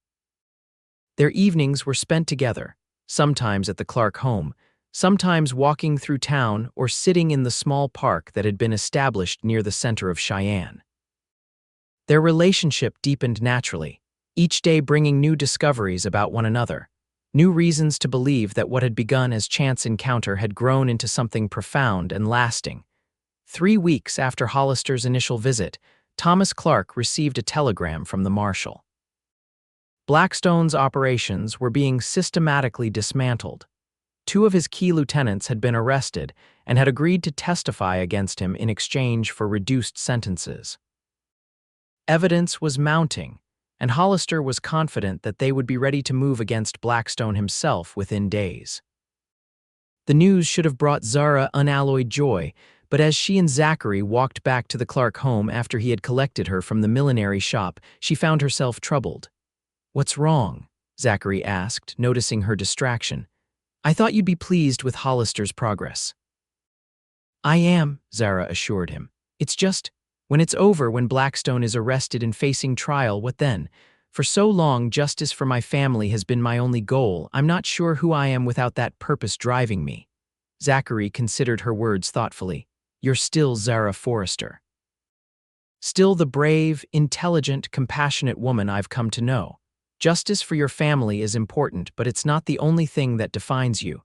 Their evenings were spent together, sometimes at the Clark home, sometimes walking through town or sitting in the small park that had been established near the center of Cheyenne. Their relationship deepened naturally, each day bringing new discoveries about one another, new reasons to believe that what had begun as chance encounter had grown into something profound and lasting. 3 weeks after Hollister's initial visit, Thomas Clark received a telegram from the marshal. Blackstone's operations were being systematically dismantled. 2 of his key lieutenants had been arrested and had agreed to testify against him in exchange for reduced sentences. Evidence was mounting, and Hollister was confident that they would be ready to move against Blackstone himself within days. The news should have brought Zara unalloyed joy, but as she and Zachary walked back to the Clark home after he had collected her from the millinery shop, she found herself troubled. "What's wrong?" Zachary asked, noticing her distraction. "I thought you'd be pleased with Hollister's progress." "I am," Zara assured him. "It's just, when it's over, when Blackstone is arrested and facing trial, what then? For so long, justice for my family has been my only goal. I'm not sure who I am without that purpose driving me." Zachary considered her words thoughtfully. "You're still Zara Forrester. Still the brave, intelligent, compassionate woman I've come to know. Justice for your family is important, but it's not the only thing that defines you."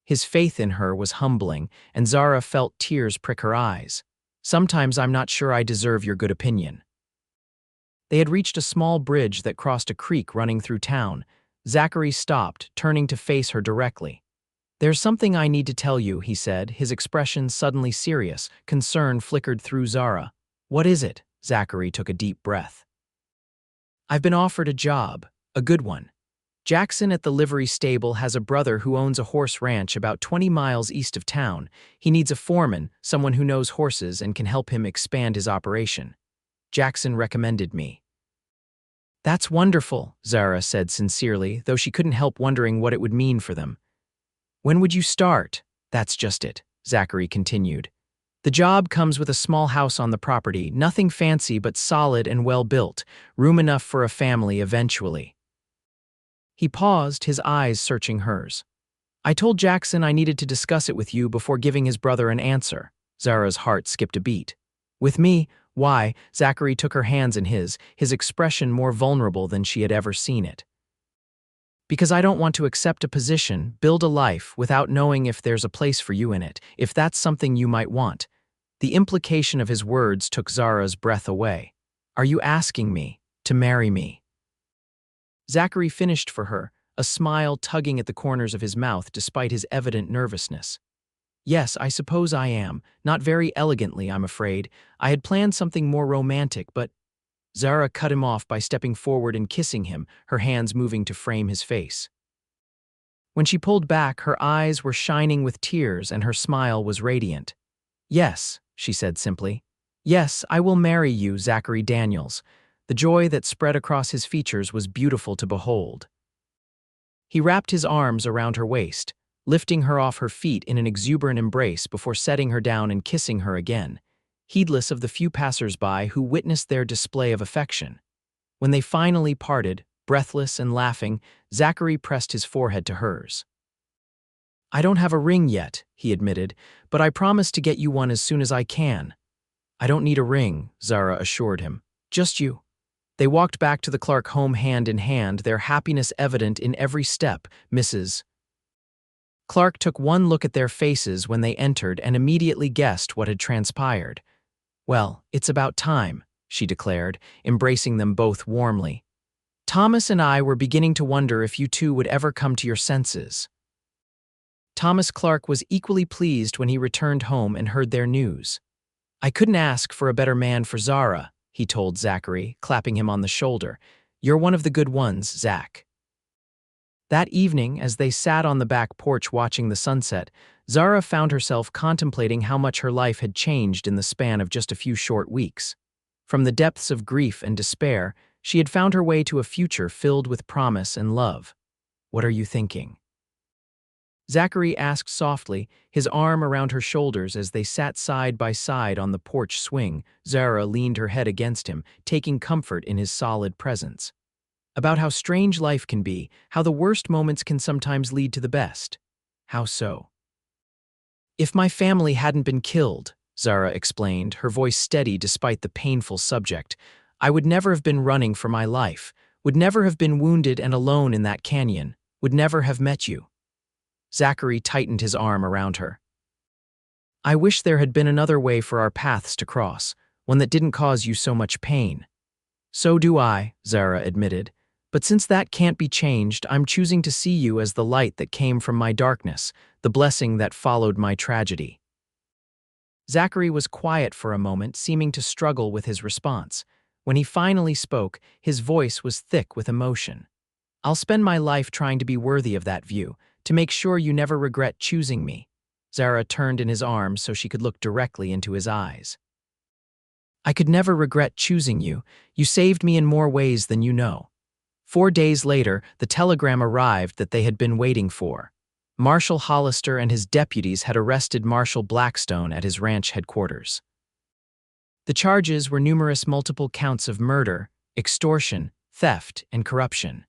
His faith in her was humbling, and Zara felt tears prick her eyes. "Sometimes I'm not sure I deserve your good opinion." They had reached a small bridge that crossed a creek running through town. Zachary stopped, turning to face her directly. "There's something I need to tell you," he said, his expression suddenly serious. Concern flickered through Zara. "What is it?" Zachary took a deep breath. "I've been offered a job, a good one. Jackson at the livery stable has a brother who owns a horse ranch about 20 miles east of town. He needs a foreman, someone who knows horses and can help him expand his operation. Jackson recommended me." "That's wonderful," Zara said sincerely, though she couldn't help wondering what it would mean for them. "When would you start?" "That's just it," Zachary continued. "The job comes with a small house on the property, nothing fancy but solid and well-built, room enough for a family eventually." He paused, his eyes searching hers. "I told Jackson I needed to discuss it with you before giving his brother an answer." Zara's heart skipped a beat. "With me? Why?" Zachary took her hands in his expression more vulnerable than she had ever seen it. Because I don't want to accept a position, build a life, without knowing if there's a place for you in it, if that's something you might want. The implication of his words took Zara's breath away. Are you asking me to marry me? Zachary finished for her, a smile tugging at the corners of his mouth despite his evident nervousness. Yes, I suppose I am. Not very elegantly, I'm afraid. I had planned something more romantic, but… Zara cut him off by stepping forward and kissing him, her hands moving to frame his face. When she pulled back, her eyes were shining with tears and her smile was radiant. Yes, she said simply. Yes, I will marry you, Zachary Daniels. The joy that spread across his features was beautiful to behold. He wrapped his arms around her waist, lifting her off her feet in an exuberant embrace before setting her down and kissing her again, heedless of the few passers-by who witnessed their display of affection. When they finally parted, breathless and laughing, Zachary pressed his forehead to hers. I don't have a ring yet, he admitted, but I promise to get you one as soon as I can. I don't need a ring, Zara assured him. Just you. They walked back to the Clark home hand in hand, their happiness evident in every step. Mrs. Clark took one look at their faces when they entered and immediately guessed what had transpired. Well, it's about time, she declared, embracing them both warmly. Thomas and I were beginning to wonder if you two would ever come to your senses. Thomas Clark was equally pleased when he returned home and heard their news. I couldn't ask for a better man for Zara, he told Zachary, clapping him on the shoulder. You're one of the good ones, Zach. That evening, as they sat on the back porch watching the sunset, Zara found herself contemplating how much her life had changed in the span of just a few short weeks. From the depths of grief and despair, she had found her way to a future filled with promise and love. What are you thinking? Zachary asked softly, his arm around her shoulders as they sat side by side on the porch swing. Zara leaned her head against him, taking comfort in his solid presence. About how strange life can be, how the worst moments can sometimes lead to the best. How so? If my family hadn't been killed, Zara explained, her voice steady despite the painful subject, I would never have been running for my life, would never have been wounded and alone in that canyon, would never have met you. Zachary tightened his arm around her. I wish there had been another way for our paths to cross, one that didn't cause you so much pain. So do I, Zara admitted, but since that can't be changed, I'm choosing to see you as the light that came from my darkness, the blessing that followed my tragedy. Zachary was quiet for a moment, seeming to struggle with his response. When he finally spoke, his voice was thick with emotion. I'll spend my life trying to be worthy of that view, to make sure you never regret choosing me. Zara turned in his arms so she could look directly into his eyes. I could never regret choosing you. You saved me in more ways than you know. 4 days later, the telegram arrived that they had been waiting for. Marshal Hollister and his deputies had arrested Marshal Blackstone at his ranch headquarters. The charges were numerous multiple counts of murder, extortion, theft, and corruption.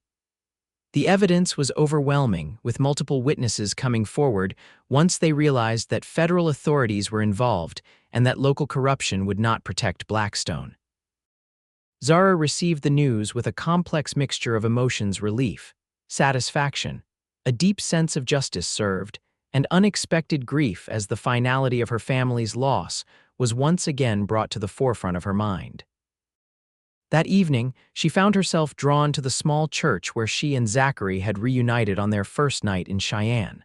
The evidence was overwhelming, with multiple witnesses coming forward once they realized that federal authorities were involved and that local corruption would not protect Blackstone. Zara received the news with a complex mixture of emotions: relief, satisfaction, a deep sense of justice served, and unexpected grief as the finality of her family's loss was once again brought to the forefront of her mind. That evening, she found herself drawn to the small church where she and Zachary had reunited on their first night in Cheyenne.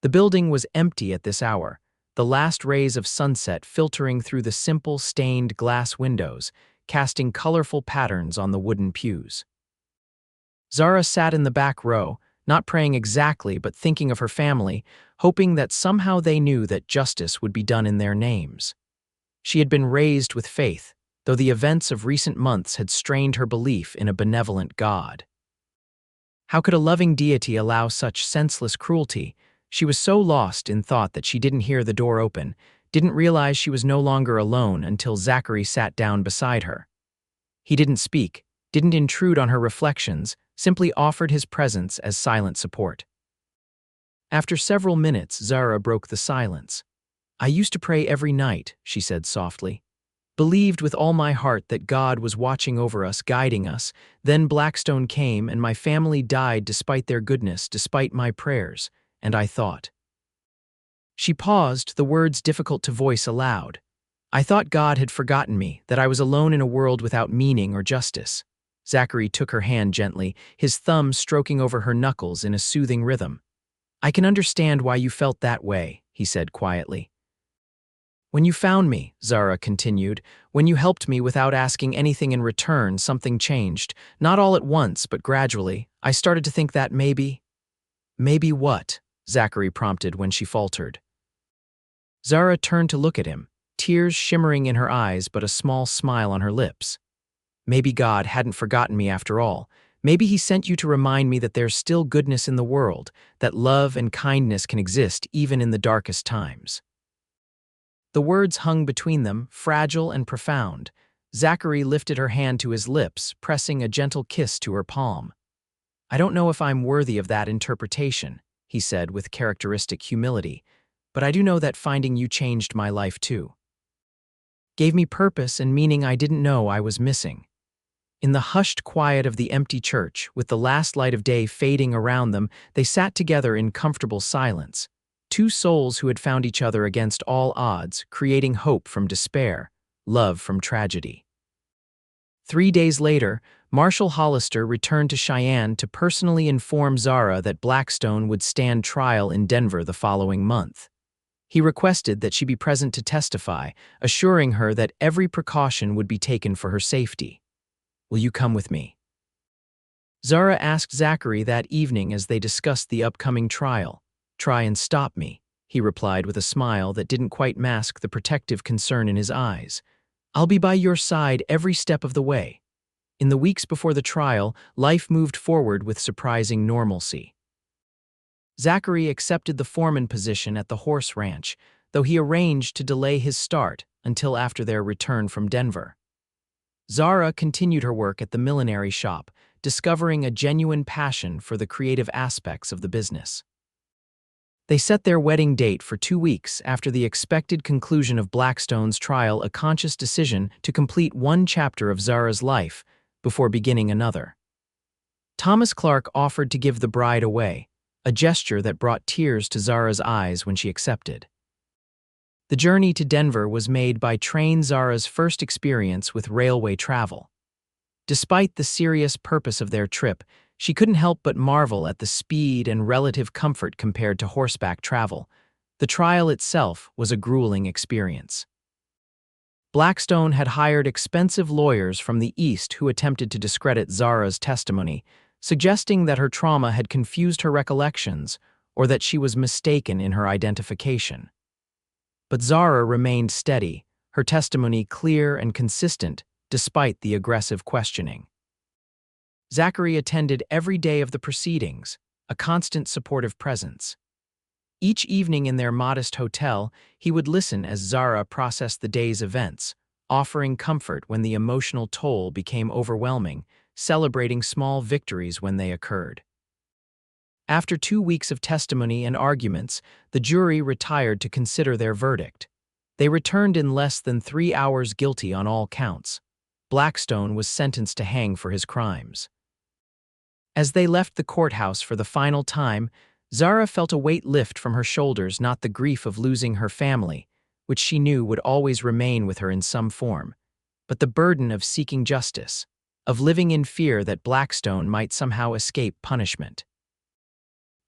The building was empty at this hour, the last rays of sunset filtering through the simple stained glass windows, casting colorful patterns on the wooden pews. Zara sat in the back row, not praying exactly but thinking of her family, hoping that somehow they knew that justice would be done in their names. She had been raised with faith, though the events of recent months had strained her belief in a benevolent God. How could a loving deity allow such senseless cruelty? She was so lost in thought that she didn't hear the door open, didn't realize she was no longer alone until Zachary sat down beside her. He didn't speak, didn't intrude on her reflections, simply offered his presence as silent support. After several minutes, Zara broke the silence. I used to pray every night, she said softly. Believed with all my heart that God was watching over us, guiding us. Then Blackstone came, and my family died despite their goodness, despite my prayers. And I thought. She paused, the words difficult to voice aloud. I thought God had forgotten me, that I was alone in a world without meaning or justice. Zachary took her hand gently, his thumb stroking over her knuckles in a soothing rhythm. I can understand why you felt that way, he said quietly. When you found me, Zara continued, when you helped me without asking anything in return, something changed. Not all at once, but gradually. I started to think that maybe. Maybe what? Zachary prompted when she faltered. Zara turned to look at him, tears shimmering in her eyes but a small smile on her lips. Maybe God hadn't forgotten me after all. Maybe he sent you to remind me that there's still goodness in the world, that love and kindness can exist even in the darkest times. The words hung between them, fragile and profound. Zachary lifted her hand to his lips, pressing a gentle kiss to her palm. I don't know if I'm worthy of that interpretation, he said with characteristic humility, but I do know that finding you changed my life too. Gave me purpose and meaning I didn't know I was missing. In the hushed quiet of the empty church, with the last light of day fading around them, they sat together in comfortable silence. Two souls who had found each other against all odds, creating hope from despair, love from tragedy. 3 days later, Marshal Hollister returned to Cheyenne to personally inform Zara that Blackstone would stand trial in Denver the following month. He requested that she be present to testify, assuring her that every precaution would be taken for her safety. Will you come with me? Zara asked Zachary that evening as they discussed the upcoming trial. Try and stop me, he replied with a smile that didn't quite mask the protective concern in his eyes. I'll be by your side every step of the way. In the weeks before the trial, life moved forward with surprising normalcy. Zachary accepted the foreman position at the horse ranch, though he arranged to delay his start until after their return from Denver. Zara continued her work at the millinery shop, discovering a genuine passion for the creative aspects of the business. They set their wedding date for 2 weeks after the expected conclusion of Blackstone's trial, a conscious decision to complete one chapter of Zara's life before beginning another. Thomas Clark offered to give the bride away, a gesture that brought tears to Zara's eyes when she accepted. The journey to Denver was made by train, Zara's first experience with railway travel. Despite the serious purpose of their trip, she couldn't help but marvel at the speed and relative comfort compared to horseback travel. The trial itself was a grueling experience. Blackstone had hired expensive lawyers from the East who attempted to discredit Zara's testimony, suggesting that her trauma had confused her recollections or that she was mistaken in her identification. But Zara remained steady, her testimony clear and consistent despite the aggressive questioning. Zachary attended every day of the proceedings, a constant supportive presence. Each evening in their modest hotel, he would listen as Zara processed the day's events, offering comfort when the emotional toll became overwhelming, celebrating small victories when they occurred. After 2 weeks of testimony and arguments, the jury retired to consider their verdict. They returned in less than 3 hours guilty on all counts. Blackstone was sentenced to hang for his crimes. As they left the courthouse for the final time, Zara felt a weight lift from her shoulders, not the grief of losing her family, which she knew would always remain with her in some form, but the burden of seeking justice, of living in fear that Blackstone might somehow escape punishment.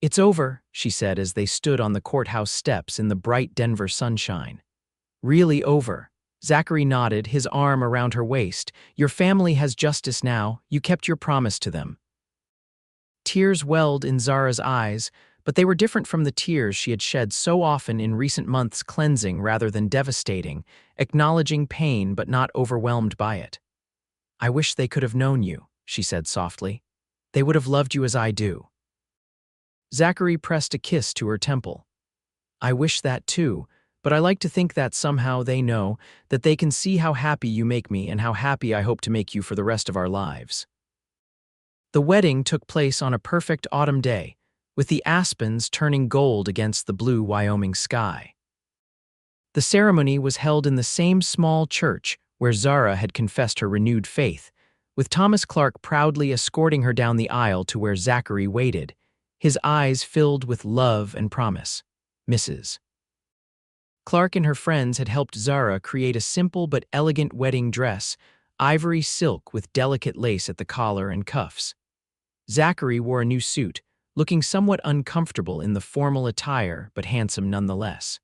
It's over, she said as they stood on the courthouse steps in the bright Denver sunshine. Really over. Zachary nodded, his arm around her waist. Your family has justice now. You kept your promise to them. Tears welled in Zara's eyes, but they were different from the tears she had shed so often in recent months, cleansing rather than devastating, acknowledging pain but not overwhelmed by it. I wish they could have known you, she said softly. They would have loved you as I do. Zachary pressed a kiss to her temple. I wish that too, but I like to think that somehow they know, that they can see how happy you make me and how happy I hope to make you for the rest of our lives. The wedding took place on a perfect autumn day, with the aspens turning gold against the blue Wyoming sky. The ceremony was held in the same small church where Zara had confessed her renewed faith, with Thomas Clark proudly escorting her down the aisle to where Zachary waited, his eyes filled with love and promise. Mrs. Clark and her friends had helped Zara create a simple but elegant wedding dress, ivory silk with delicate lace at the collar and cuffs. Zachary wore a new suit, looking somewhat uncomfortable in the formal attire but handsome nonetheless.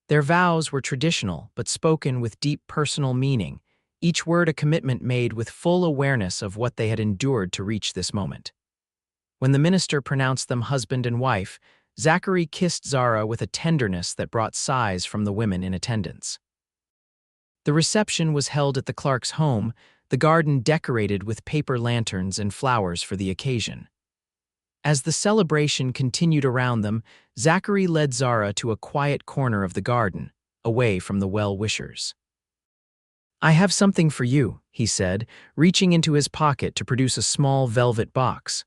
Their vows were traditional but spoken with deep personal meaning, each word a commitment made with full awareness of what they had endured to reach this moment. When the minister pronounced them husband and wife, Zachary kissed Zara with a tenderness that brought sighs from the women in attendance. The reception was held at the Clarks' home, the garden decorated with paper lanterns and flowers for the occasion. As the celebration continued around them, Zachary led Zara to a quiet corner of the garden, away from the well-wishers. "I have something for you," he said, reaching into his pocket to produce a small velvet box.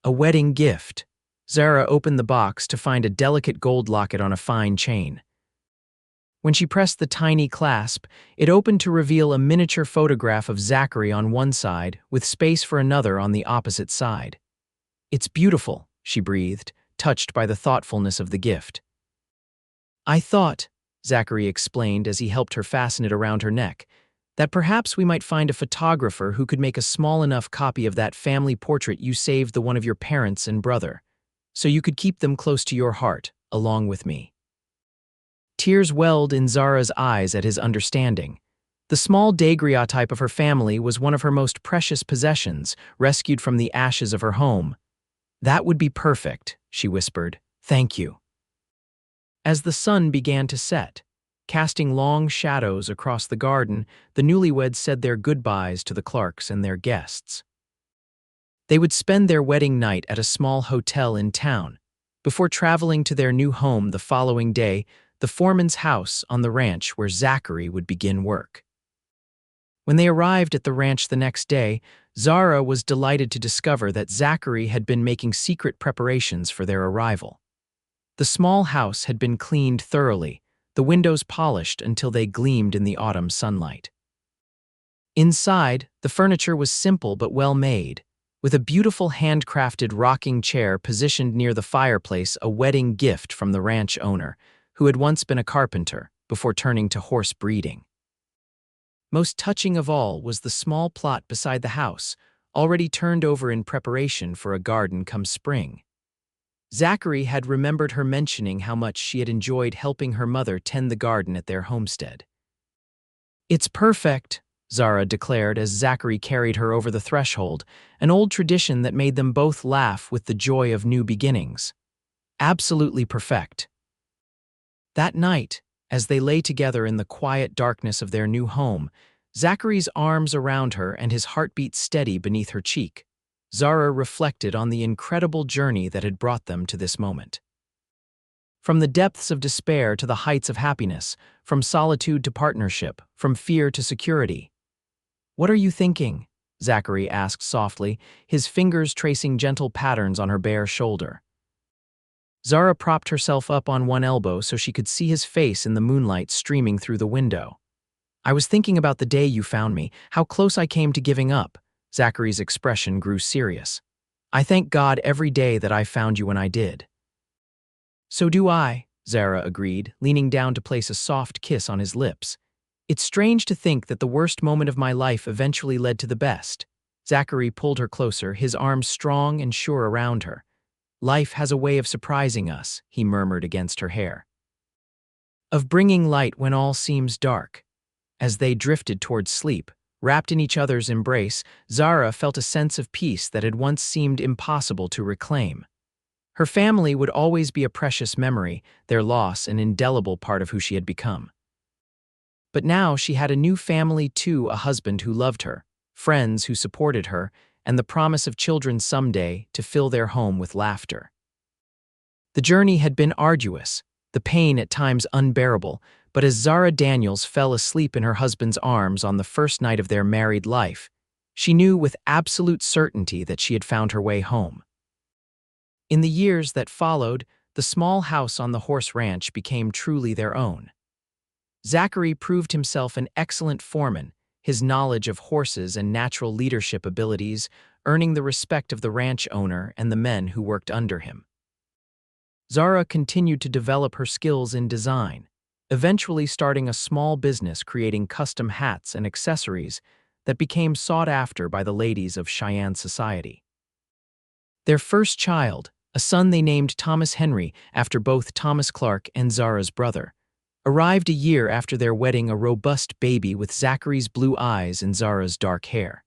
"A wedding gift." Zara opened the box to find a delicate gold locket on a fine chain. When she pressed the tiny clasp, it opened to reveal a miniature photograph of Zachary on one side, with space for another on the opposite side. "It's beautiful," she breathed, touched by the thoughtfulness of the gift. "I thought," Zachary explained as he helped her fasten it around her neck, "that perhaps we might find a photographer who could make a small enough copy of that family portrait you saved the one of your parents and brother, so you could keep them close to your heart, along with me." Tears welled in Zara's eyes at his understanding. The small daguerreotype of her family was one of her most precious possessions, rescued from the ashes of her home. "That would be perfect," she whispered. "Thank you." As the sun began to set, casting long shadows across the garden, the newlyweds said their goodbyes to the Clarks and their guests. They would spend their wedding night at a small hotel in town, before traveling to their new home the following day, the foreman's house on the ranch where Zachary would begin work. When they arrived at the ranch the next day, Zara was delighted to discover that Zachary had been making secret preparations for their arrival. The small house had been cleaned thoroughly, the windows polished until they gleamed in the autumn sunlight. Inside, the furniture was simple but well made, with a beautiful handcrafted rocking chair positioned near the fireplace, a wedding gift from the ranch owner, who had once been a carpenter before turning to horse breeding. Most touching of all was the small plot beside the house, already turned over in preparation for a garden come spring. Zachary had remembered her mentioning how much she had enjoyed helping her mother tend the garden at their homestead. "It's perfect," Zara declared as Zachary carried her over the threshold, an old tradition that made them both laugh with the joy of new beginnings. "Absolutely perfect." That night, as they lay together in the quiet darkness of their new home, Zachary's arms around her and his heartbeat steady beneath her cheek, Zara reflected on the incredible journey that had brought them to this moment. From the depths of despair to the heights of happiness, from solitude to partnership, from fear to security. "What are you thinking?" Zachary asked softly, his fingers tracing gentle patterns on her bare shoulder. Zara propped herself up on one elbow so she could see his face in the moonlight streaming through the window. "I was thinking about the day you found me, how close I came to giving up." Zachary's expression grew serious. "I thank God every day that I found you when I did." "So do I," Zara agreed, leaning down to place a soft kiss on his lips. "It's strange to think that the worst moment of my life eventually led to the best." Zachary pulled her closer, his arms strong and sure around her. "Life has a way of surprising us," he murmured against her hair. "Of bringing light when all seems dark." As they drifted towards sleep, wrapped in each other's embrace, Zara felt a sense of peace that had once seemed impossible to reclaim. Her family would always be a precious memory, their loss an indelible part of who she had become. But now she had a new family too, a husband who loved her, friends who supported her, and the promise of children someday to fill their home with laughter. The journey had been arduous, the pain at times unbearable, but as Zara Daniels fell asleep in her husband's arms on the first night of their married life, she knew with absolute certainty that she had found her way home. In the years that followed, the small house on the horse ranch became truly their own. Zachary proved himself an excellent foreman, his knowledge of horses and natural leadership abilities earning the respect of the ranch owner and the men who worked under him. Zara continued to develop her skills in design, eventually starting a small business creating custom hats and accessories that became sought after by the ladies of Cheyenne society. Their first child, a son they named Thomas Henry after both Thomas Clark and Zara's brother, arrived a year after their wedding, a robust baby with Zachary's blue eyes and Zara's dark hair.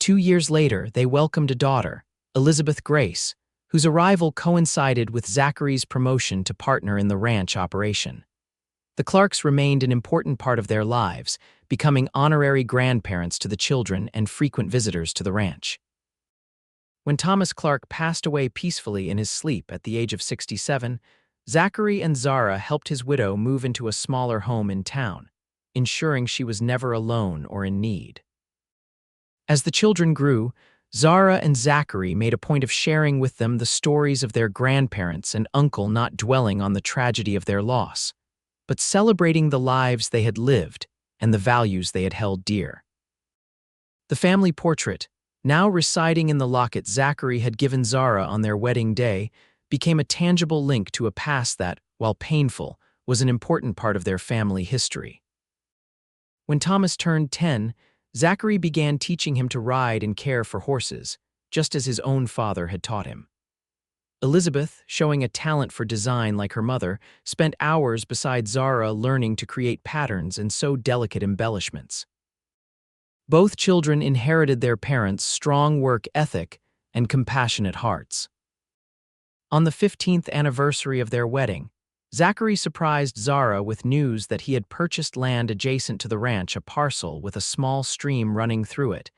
2 years later, they welcomed a daughter, Elizabeth Grace, whose arrival coincided with Zachary's promotion to partner in the ranch operation. The Clarks remained an important part of their lives, becoming honorary grandparents to the children and frequent visitors to the ranch. When Thomas Clark passed away peacefully in his sleep at the age of 67, Zachary and Zara helped his widow move into a smaller home in town, ensuring she was never alone or in need. As the children grew, Zara and Zachary made a point of sharing with them the stories of their grandparents and uncle, not dwelling on the tragedy of their loss, but celebrating the lives they had lived and the values they had held dear. The family portrait, now residing in the locket Zachary had given Zara on their wedding day, became a tangible link to a past that, while painful, was an important part of their family history. When Thomas turned 10, Zachary began teaching him to ride and care for horses, just as his own father had taught him. Elizabeth, showing a talent for design like her mother, spent hours beside Zara learning to create patterns and sew delicate embellishments. Both children inherited their parents' strong work ethic and compassionate hearts. On the 15th anniversary of their wedding, Zachary surprised Zara with news that he had purchased land adjacent to the ranch, a parcel with a small stream running through it,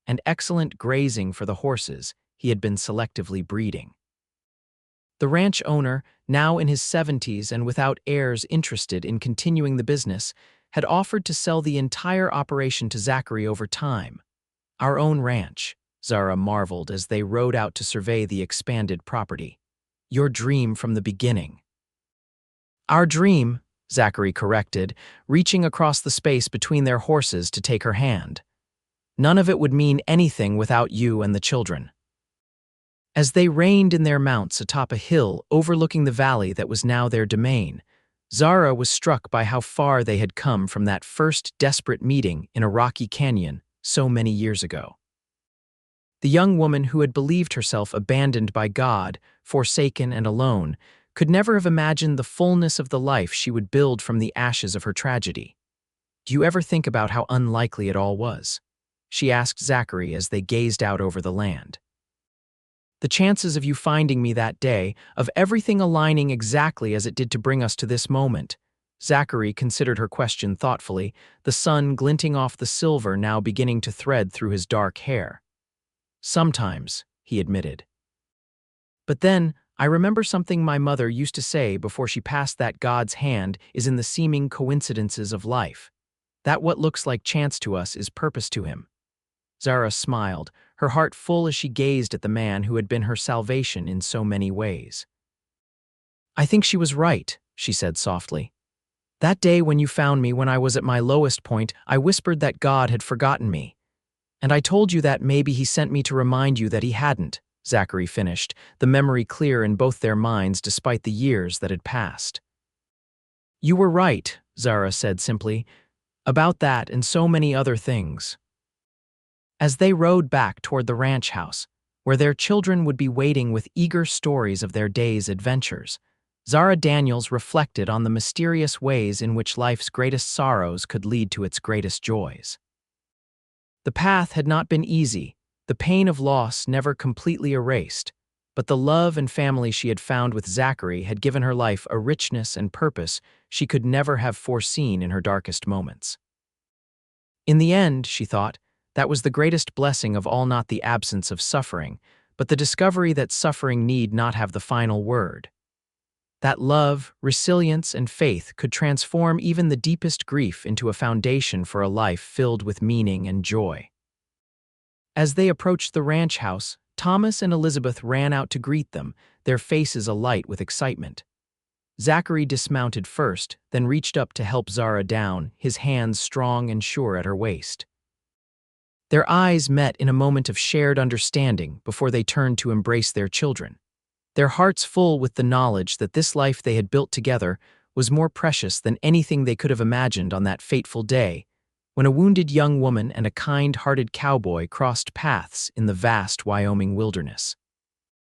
and excellent grazing for the horses he had been selectively breeding. The ranch owner, now in his 70s and without heirs interested in continuing the business, had offered to sell the entire operation to Zachary over time. "Our own ranch," Zara marveled as they rode out to survey the expanded property. "Your dream from the beginning." "Our dream," Zachary corrected, reaching across the space between their horses to take her hand. "None of it would mean anything without you and the children." As they reined in their mounts atop a hill overlooking the valley that was now their domain, Zara was struck by how far they had come from that first desperate meeting in a rocky canyon so many years ago. The young woman who had believed herself abandoned by God, forsaken and alone, could never have imagined the fullness of the life she would build from the ashes of her tragedy. "Do you ever think about how unlikely it all was?" she asked Zachary as they gazed out over the land. "The chances of you finding me that day, of everything aligning exactly as it did to bring us to this moment." Zachary considered her question thoughtfully, the sun glinting off the silver now beginning to thread through his dark hair. "Sometimes," he admitted. "But then, I remember something my mother used to say before she passed, that God's hand is in the seeming coincidences of life. That what looks like chance to us is purpose to him." Zara smiled, her heart full as she gazed at the man who had been her salvation in so many ways. "I think she was right," she said softly. "That day when you found me when I was at my lowest point, I whispered that God had forgotten me. And I told you that maybe he sent me to remind you that he hadn't," Zachary finished, the memory clear in both their minds despite the years that had passed. "You were right," Zara said simply, "about that and so many other things." As they rode back toward the ranch house, where their children would be waiting with eager stories of their day's adventures, Zara Daniels reflected on the mysterious ways in which life's greatest sorrows could lead to its greatest joys. The path had not been easy, the pain of loss never completely erased, but the love and family she had found with Zachary had given her life a richness and purpose she could never have foreseen in her darkest moments. In the end, she thought, that was the greatest blessing of all, not the absence of suffering, but the discovery that suffering need not have the final word. That love, resilience, and faith could transform even the deepest grief into a foundation for a life filled with meaning and joy. As they approached the ranch house, Thomas and Elizabeth ran out to greet them, their faces alight with excitement. Zachary dismounted first, then reached up to help Zara down, his hands strong and sure at her waist. Their eyes met in a moment of shared understanding before they turned to embrace their children, their hearts full with the knowledge that this life they had built together was more precious than anything they could have imagined on that fateful day, when a wounded young woman and a kind-hearted cowboy crossed paths in the vast Wyoming wilderness.